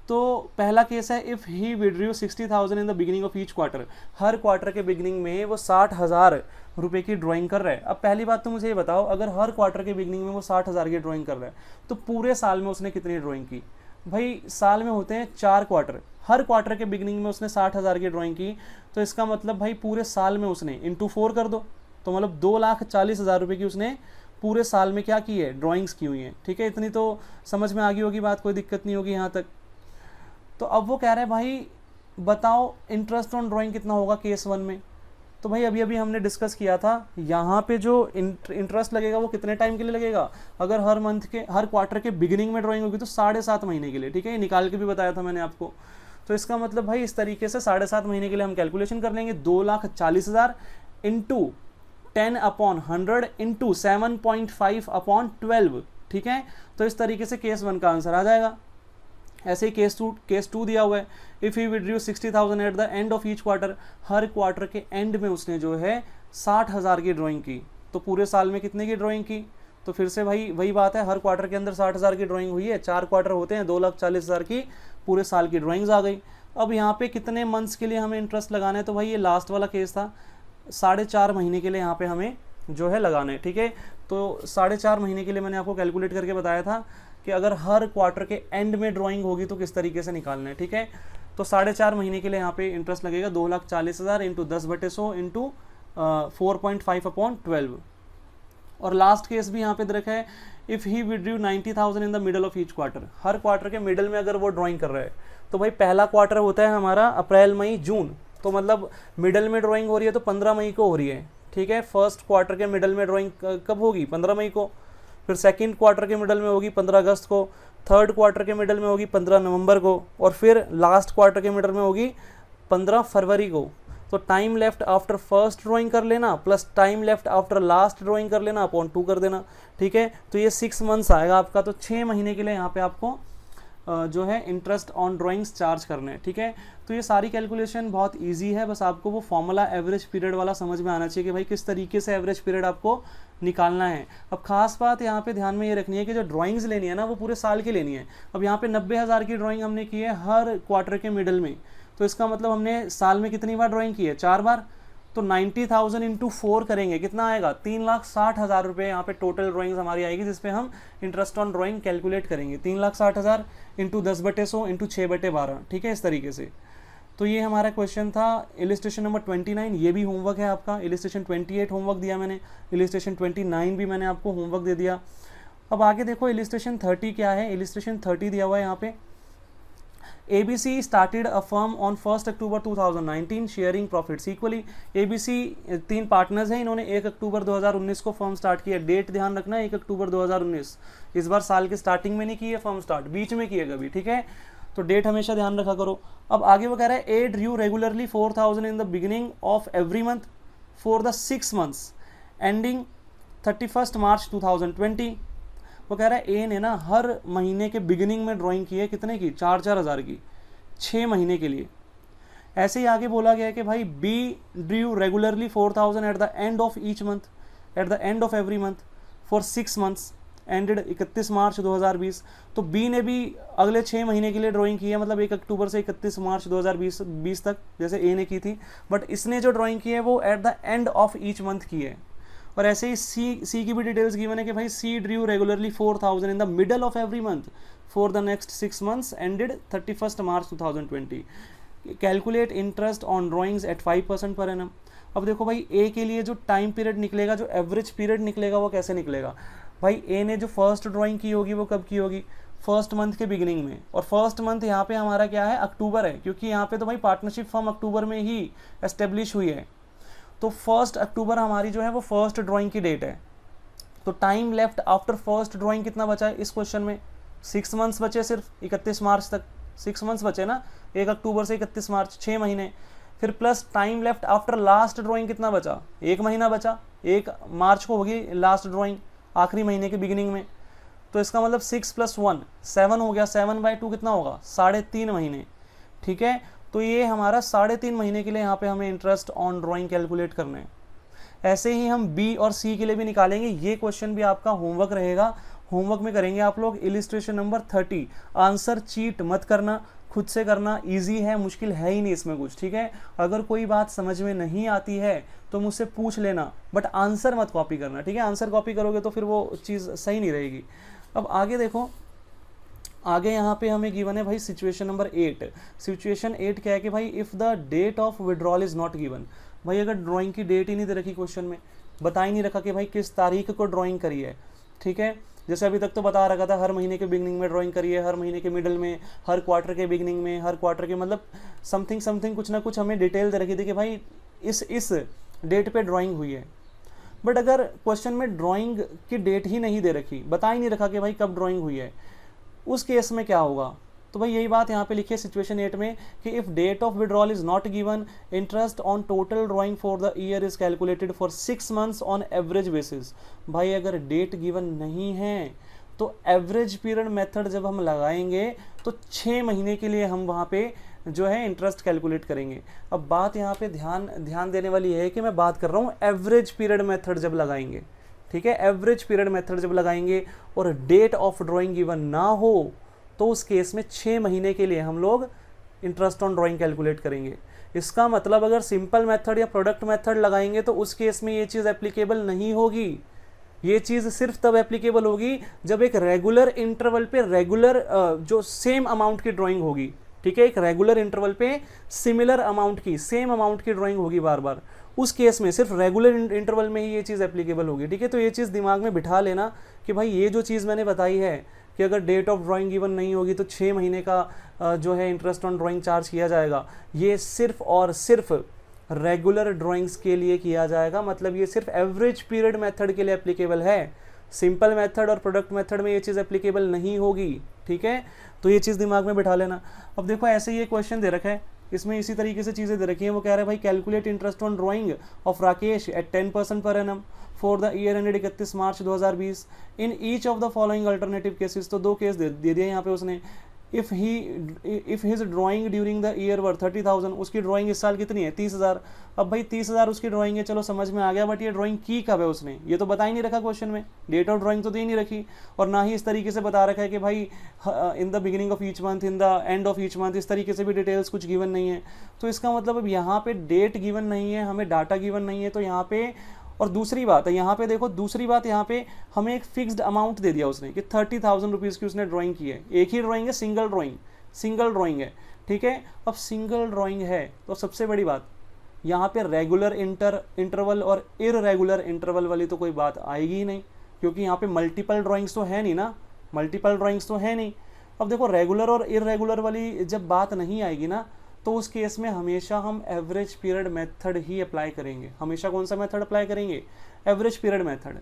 तो पहला केस है if he withdrew 60,000 in the beginning of each quarter. Her quarter के beginning में वो 60,000 रुपये की ड्राइंग कर रहा है। अब पहली बात तो मुझे ये बताओ, अगर हर क्वार्टर के बिगिनिंग में वो 60,000 की ड्राइंग कर रहा है, तो पूरे साल में उसने कितनी ड्राइंग की? भाई साल में होते हैं 4 क्वार्टर, हर क्वार्टर के बिगिनिंग में उसने 60,000 की ड्राइंग की, तो इसका मतलब भाई पूरे साल में उसने इंटू 4 कर दो, तो मतलब 2,40,000 रुपये की उसने पूरे साल में क्या की है? ड्राइंग्स की हुई हैं, ठीक है। इतनी तो समझ में आ गई होगी बात, कोई दिक्कत नहीं होगी यहाँ तक। तो अब वो कह रहे हैं भाई बताओ इंटरेस्ट ऑन ड्राइंग कितना होगा केस 1 में। तो भाई अभी अभी हमने डिस्कस किया था, यहाँ पे जो इंटरेस्ट लगेगा वो कितने टाइम के लिए लगेगा, अगर हर मंथ के हर क्वार्टर के बिगिनिंग में ड्राइंग होगी तो 7.5 महीने के लिए, ठीक है, ये निकाल के भी बताया था मैंने आपको। तो इसका मतलब भाई इस तरीके से 7.5 महीने के लिए हम कैलकुलेशन कर लेंगे, 2,40,000 इंटू 10/100 इंटू 7.5/12, ठीक है। तो इस तरीके से केस 1 का आंसर आ जाएगा। ऐसे ही केस टू दिया हुआ है, if he withdrew 60,000 eight the end of each quarter, her quarter के एंड में उसने जो है 60,000 की ड्राइंग की, तो पूरे साल में कितने की ड्राइंग की, तो फिर से भाई वही बात है, हर क्वार्टर के अंदर 60,000 की ड्राइंग हुई है, 4 क्वार्टर होते हैं, 2,40,000 की पूरे साल की ड्राइंग्स आ गई। अब यहाँ पे कितने मंथ्स के लिए हमें इंटरेस्ट लगाना है, तो भाई ये लास्ट वाला केस था, 4.5 महीने के लिए यहाँ पे हमें जो है लगाना है, ठीक है। तो 4.5 महीने के लिए मैंने आपको कैलकुलेट करके बताया था कि अगर हर क्वार्टर के एंड में ड्राइंग होगी तो किस तरीके से निकालना है, ठीक है। तो 4.5 महीने के लिए यहाँ पे इंटरेस्ट लगेगा 2,40,000 इंटू 10/100 इंटू 4.5/12। और लास्ट केस भी यहाँ पे रखा है, if he withdrew 90,000 in the middle of each quarter, her quarter के मिडल में अगर वो ड्राइंग कर रहा है, तो भाई पहला क्वार्टर होता है हमारा अप्रैल मई जून, तो मतलब मिडल में ड्राइंग हो रही है तो 15 मई को हो रही है, ठीक है। फर्स्ट क्वार्टर के मिडल में ड्राइंग कब होगी, 15 मई को, फिर सेकंड क्वार्टर के मिडल में होगी 15 अगस्त को, थर्ड क्वार्टर के मिडल में होगी 15 नवंबर को, और फिर लास्ट क्वार्टर के मिडल में होगी 15 फरवरी को। तो time left after first drawing कर लेना plus time left after last drawing कर लेना अपॉन 2 कर देना, ठीक है। तो ये 6 मंथ्स आएगा आपका, तो 6 महीने के लिए यहाँ पे आपको जो है इंटरेस्ट ऑन ड्राइंग्स चार्ज करने हैं, ठीक है। तो ये सारी कैलकुलेशन बहुत इजी है, बस आपको वो फॉर्मूला एवरेज पीरियड वाला समझ में आना चाहिए कि भाई किस तरीके से एवरेज पीरियड आपको निकालना है। अब खास बात यहाँ पे ध्यान में ये रखनी है कि जो ड्राइंग्स लेनी है ना वो पूरे साल की लेनी है। अब यहाँ पे 90,000 की ड्राइंग हमने की है हर क्वार्टर के मिडल में, तो इसका मतलब हमने साल में कितनी बार ड्राइंग की है, 4 बार। तो 90,000 इंटू 4 करेंगे, कितना आएगा, 3,60,000 रुपये यहाँ पे टोटल ड्राइंग्स हमारी आएगी, जिसपे हम इंटरेस्ट ऑन ड्राइंग कैलकुलेट करेंगे। 3,60,000 इंटू 10/100 इंटू 6/12, ठीक है, इस तरीके से। तो ये हमारा क्वेश्चन था इलिस्ट्रेशन नंबर 29। ये भी होमवर्क है आपका। इलिस्ट्रेशन 28 होमवर्क दिया मैंने, इलिस्ट्रेशन 29 भी मैंने आपको होमवर्क दे दिया। अब आगे देखो इलिस्ट्रेशन 30 क्या है। इलिस्ट्रेशन 30 दिया हुआ है यहाँ पे, ABC started a firm on 1 October 2019 sharing profits equally. ABC 3 partners हैं, इन्होंने 1 अक्टूबर 2019 को फर्म स्टार्ट किया। डेट ध्यान रखना है 1 अक्टूबर 2019, इस बार साल के स्टार्टिंग में नहीं की है फर्म स्टार्ट, बीच में की है कभी, ठीक है। तो डेट हमेशा ध्यान रखा करो। अब आगे वो कह रहा है A drew regularly 4,000 in the beginning of every month for the 6 months ending 31 March 2020। वो कह रहा है ए ने ना हर महीने के बिगिनिंग में ड्राइंग की है, कितने की, 4-4 हज़ार की, 6 महीने के लिए। ऐसे ही आगे बोला गया है कि भाई B drew regularly 4,000 at the end of each month, at the end of every month for 6 months ended 31 March 2020। तो बी ने भी अगले 6 महीने के लिए ड्राइंग की है, मतलब 1 अक्टूबर से 31 मार्च 2020 तक, जैसे ए ने की थी। बट इसने जो ड्राइंग की है वो eight the end of each month की है। और ऐसे ही सी की भी डिटेल्स गिवन है कि भाई C drew regularly 4,000 in the middle of every month for the next 6 months ended 31 March 2020। Calculate interest on drawings at 5% per annum. अब देखो भाई ए के लिए जो टाइम पीरियड निकलेगा, जो एवरेज पीरियड निकलेगा, वो कैसे निकलेगा। भाई ए ने जो फर्स्ट ड्राइंग की होगी वो कब की होगी, फर्स्ट मंथ के बिगिनिंग में। और फर्स्ट मंथ यहाँ पे हमारा क्या है, अक्टूबर है, क्योंकि यहाँ पे तो भाई पार्टनरशिप फर्म अक्टूबर में ही एस्टेब्लिश हुई है। तो 1 अक्टूबर हमारी जो है वो फर्स्ट ड्राइंग की डेट है। तो time left after first drawing कितना बचा है इस क्वेश्चन में, 6 मंथ्स बचे, सिर्फ 31 मार्च तक 6 मंथ्स बचे ना, 1 अक्टूबर से 31 मार्च, 6 महीने। फिर plus time left after last drawing कितना बचा, 1 महीना बचा, 1 मार्च को होगी लास्ट ड्राइंग, आखिरी महीने के बिगिनिंग में। तो इसका मतलब 6 + 1 7 हो गया, 7/2 कितना होगा, 3.5 महीने, ठीक है। तो ये हमारा 3.5 महीने के लिए यहाँ पे हमें इंटरेस्ट ऑन ड्राइंग कैलकुलेट करना है। ऐसे ही हम बी और सी के लिए भी निकालेंगे। ये क्वेश्चन भी आपका होमवर्क रहेगा, होमवर्क में करेंगे आप लोग इलिस्ट्रेशन नंबर 30। आंसर चीट मत करना, खुद से करना, इजी है, मुश्किल है ही नहीं इसमें कुछ, ठीक है। अगर कोई बात समझ में नहीं आती है तो मुझसे पूछ लेना, बट आंसर मत कॉपी करना, ठीक है। आंसर कॉपी करोगे तो फिर वो चीज़ सही नहीं रहेगी। अब आगे देखो, आगे यहाँ पे हमें गिवन है भाई सिचुएशन नंबर 8। सिचुएशन 8 क्या है कि भाई if the date of withdrawal is not given. भाई अगर ड्राइंग की डेट ही नहीं दे रखी क्वेश्चन में, बता ही नहीं रखा कि भाई किस तारीख को ड्राइंग करी है, ठीक है। जैसे अभी तक तो बता रखा था हर महीने के बिगनिंग में ड्राइंग करी है, हर महीने के मिडल में, हर क्वार्टर के बिगनिंग में, हर क्वार्टर के, मतलब समथिंग कुछ ना कुछ हमें डिटेल दे रखी थी कि भाई इस डेट पे ड्राइंग हुई है। बट अगर क्वेश्चन में ड्राइंग की डेट ही नहीं दे रखी, बता ही नहीं रखा कि भाई कब ड्राइंग हुई है, उस केस में क्या होगा? तो भाई यही बात यहाँ पे लिखी है सिचुएशन 8 में कि if date of withdrawal is not given, interest on total drawing for the year is calculated for 6 months on average basis. भाई अगर डेट गिवन नहीं है तो एवरेज पीरियड मेथड जब हम लगाएंगे तो 6 महीने के लिए हम वहाँ पे जो है इंटरेस्ट कैलकुलेट करेंगे। अब बात यहाँ पे ध्यान देने वाली है कि मैं बात कर रहा हूँ एवरेज पीरियड मेथड जब लगाएंगे, ठीक है, एवरेज पीरियड मेथड जब लगाएंगे और डेट ऑफ ड्राइंग गिवन ना हो तो उस केस में 6 महीने के लिए हम लोग इंटरेस्ट ऑन ड्राइंग कैलकुलेट करेंगे। इसका मतलब अगर सिंपल मेथड या प्रोडक्ट मेथड लगाएंगे तो उस केस में ये चीज़ एप्लीकेबल नहीं होगी। ये चीज़ सिर्फ तब एप्लीकेबल होगी जब एक रेगुलर इंटरवल पे रेगुलर जो सेम अमाउंट की ड्राइंग होगी, ठीक है, एक रेगुलर इंटरवल पे सिमिलर अमाउंट की सेम अमाउंट की ड्राइंग होगी बार बार, उस केस में सिर्फ रेगुलर इंटरवल में ही ये चीज़ एप्लीकेबल होगी। ठीक है, तो ये चीज़ दिमाग में बिठा लेना कि भाई ये जो चीज़ मैंने बताई है कि अगर डेट ऑफ ड्राइंग गिवन नहीं होगी तो 6 महीने का जो है इंटरेस्ट ऑन ड्राइंग चार्ज किया जाएगा, ये सिर्फ और सिर्फ रेगुलर ड्राइंग्स के लिए किया जाएगा। मतलब ये सिर्फ एवरेज पीरियड मेथड के लिए एप्लीकेबल है, सिंपल मेथड और प्रोडक्ट मेथड में ये चीज़ एप्लीकेबल नहीं होगी। ठीक है, तो ये चीज़ दिमाग में बिठा लेना। अब देखो ऐसे ये क्वेश्चन दे रखा है, इसमें इसी तरीके से चीज़ें दे रखी हैं। वो कह रहा है भाई calculate interest on drawing of Rakesh at 10% per annum for the year ended 31 March 2020 in each of the following alternative cases. तो 2 केस दे दिए यहाँ पे उसने। If his drawing during the year were 30,000, उसकी ड्राइंग इस साल कितनी है 30,000। अब भाई 30,000 उसकी ड्राइंग है, चलो समझ में आ गया, बट ये ड्राइंग की कब है उसने, ये तो बता ही नहीं रखा क्वेश्चन में, डेट ऑफ ड्राइंग तो दे नहीं रखी, और ना ही इस तरीके से बता रखा है कि भाई इन the beginning of each month, in the end of each month, इस तरीके से भी डिटेल्स कुछ गिवन नहीं है। तो इसका मतलब अब यहाँ पे डेट गिवन नहीं है, हमें डाटा गिवन नहीं है, तो यहाँ पे और दूसरी बात है यहाँ पे देखो, दूसरी बात यहाँ पे हमें एक फिक्स्ड अमाउंट दे दिया उसने कि 30,000 रुपीज़ की उसने ड्राइंग की है। एक ही ड्राइंग है, सिंगल ड्राइंग है। ठीक है, अब सिंगल ड्राइंग है तो सबसे बड़ी बात यहाँ पे रेगुलर इंटरवल और इररेगुलर इंटरवल वाली तो कोई बात आएगी ही नहीं, क्योंकि यहाँ पे मल्टीपल ड्राइंग्स तो है नहीं ना, मल्टीपल ड्राइंग्स तो है नहीं। अब देखो रेगुलर और इररेगुलर वाली जब बात नहीं आएगी ना, तो उस केस में हमेशा हम एवरेज पीरियड मेथड ही अप्लाई करेंगे। हमेशा कौन सा मेथड अप्लाई करेंगे? Average period method.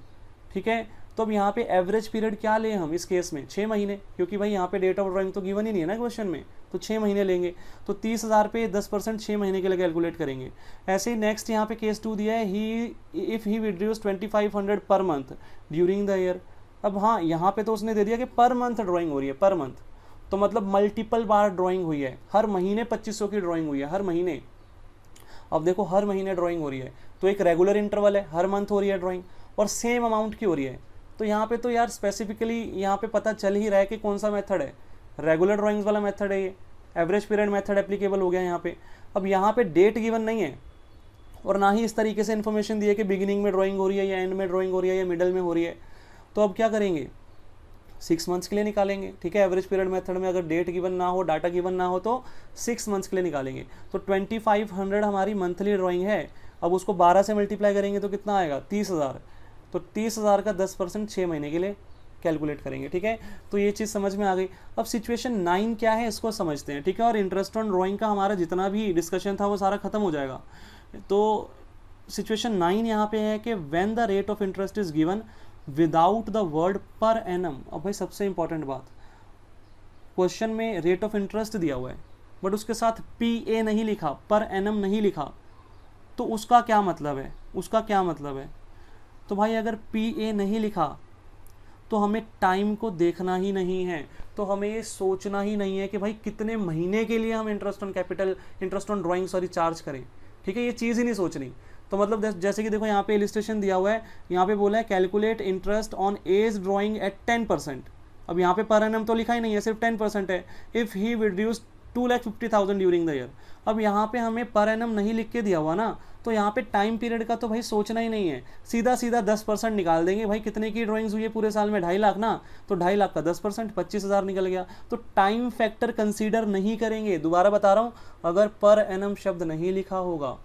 ठीक है, तो अब यहाँ पे एवरेज पीरियड क्या लें हम इस केस में? 6 महीने, क्योंकि भाई यहाँ पे डेट ऑफ ड्राइंग तो गिवन ही नहीं है ना क्वेश्चन में, तो 6 महीने लेंगे। तो 30,000 पे 10% 6 महीने के लिए कैलकुलेट करेंगे। ऐसे ही नेक्स्ट यहाँ पे केस 2 दिया है, if he withdraws 2500 per month during the year. अब हाँ, यहाँ पे तो उसने दे दिया कि पर मंथ ड्राइंग हो रही है, पर मंथ, तो मतलब मल्टीपल बार ड्राइंग हुई है, हर महीने 2500 की ड्राइंग हुई है, हर महीने। अब देखो हर महीने ड्राइंग हो रही है तो एक रेगुलर इंटरवल है, हर मंथ हो रही है ड्राइंग और सेम अमाउंट की हो रही है। तो यहाँ पे तो यार स्पेसिफिकली यहाँ पे पता चल ही रहा है कि कौन सा मेथड है, रेगुलर ड्राइंग्स वाला मेथड है, ये एवरेज पीरियड मेथड एप्लीकेबल हो गया यहाँ पे। अब यहाँ पे डेट गिवन नहीं है और ना ही इस तरीके से इन्फॉर्मेशन दी है कि बिगिनिंग में ड्राइंग हो रही है या एंड में ड्राइंग हो रही है या मिडल में हो रही है। तो अब क्या करेंगे? 6 मंथ्स के लिए निकालेंगे। ठीक है, एवरेज पीरियड मेथड में अगर डेट गिवन ना हो, डाटा गिवन ना हो, तो 6 मंथ्स के लिए निकालेंगे। तो 2500 हमारी मंथली ड्राइंग है। अब उसको 12 से मल्टीप्लाई करेंगे तो कितना आएगा? 30,000। तो 30,000 का 10% 6 महीने के लिए कैलकुलेट करेंगे। ठीक है, तो ये चीज़ समझ में आ गई। अब सिचुएशन 9 क्या है इसको समझते हैं। ठीक है, और इंटरेस्ट ऑन ड्राइंग का हमारा जितना भी डिस्कशन था वो सारा खत्म हो जाएगा। तो सिचुएशन 9 यहाँ पे है कि when the rate of interest is given without the word per annum. अब भाई सबसे इंपॉर्टेंट बात, क्वेश्चन में रेट ऑफ इंटरेस्ट दिया हुआ है बट उसके साथ PA नहीं लिखा, पर एनम नहीं लिखा, तो उसका क्या मतलब है? उसका क्या मतलब है? तो भाई अगर PA नहीं लिखा तो हमें टाइम को देखना ही नहीं है, तो हमें ये सोचना ही नहीं है कि भाई कितने महीने के लिए हम इंटरेस्ट ऑन ड्राइंग चार्ज करें। ठीक है, ये चीज़ ही नहीं सोचनी। तो मतलब जैसे कि देखो यहाँ पे इलिस्ट्रेशन दिया हुआ है, यहाँ पे बोला है calculate interest on as drawing at 10%। अब यहाँ पे पर एनम तो लिखा ही नहीं है, सिर्फ 10% है। If he reduce 2,50,000 during the year. अब यहाँ पे हमें पर एनम नहीं लिख के दिया हुआ ना, तो यहाँ पे टाइम पीरियड का तो भाई सोचना ही नहीं है, सीधा 10% निकाल देंगे। भाई कितने की ड्राइंग्स हुई है पूरे साल में? 2.5 लाख ना, तो 2.5 लाख का 10% 25,000 निकल गया। तो टाइम फैक्टर कंसीडर नहीं करेंगे। दोबारा बता रहा हूँ, अगर पर एनम शब्द नहीं लिखा होगा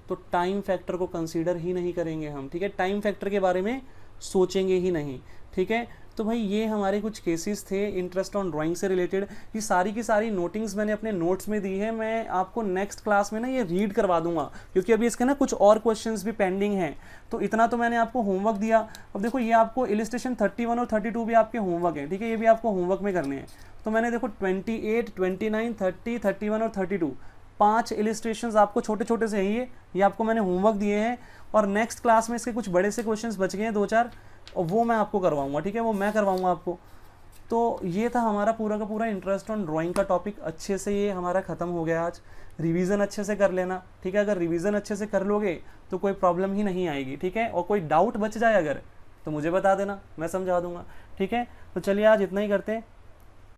तो टाइम फैक्टर को कंसीडर ही नहीं करेंगे हम। ठीक है, टाइम फैक्टर के बारे में सोचेंगे ही नहीं। ठीक है, तो भाई ये हमारे कुछ केसेस थे इंटरेस्ट ऑन ड्राइंग से रिलेटेड। ये सारी की सारी नोटिंग्स मैंने अपने नोट्स में दी है, मैं आपको नेक्स्ट क्लास में ना ये रीड करवा दूंगा, क्योंकि अभी इसके ना कुछ और क्वेश्चंस भी पेंडिंग हैं। तो इतना तो मैंने आपको होमवर्क दिया। अब देखो ये आपको इलिस्ट्रेशन 31 और 32 भी आपके होमवर्क हैं, ठीक है, ये भी आपको होमवर्क में करने हैं। तो मैंने देखो 28, 29, 30, 31 और 32 5 इलिस्ट्रेशंस आपको छोटे छोटे से हैं, ये आपको मैंने होमवर्क दिए हैं। और नेक्स्ट क्लास में इसके कुछ बड़े से क्वेश्चंस बच गए हैं 2-4, और वो मैं आपको करवाऊंगा, ठीक है, वो मैं करवाऊंगा आपको। तो ये था हमारा पूरा का पूरा इंटरेस्ट ऑन ड्राइंग का टॉपिक। अच्छे से ये हमारा ख़त्म हो गया आज। रिवीजन अच्छे से कर लेना, ठीक है, अगर रिवीजन अच्छे से कर लोगे तो कोई प्रॉब्लम ही नहीं आएगी, ठीक है। और कोई डाउट बच जाए अगर, तो मुझे बता देना, मैं समझा दूंगा, ठीक है। तो चलिए आज इतना ही करते हैं।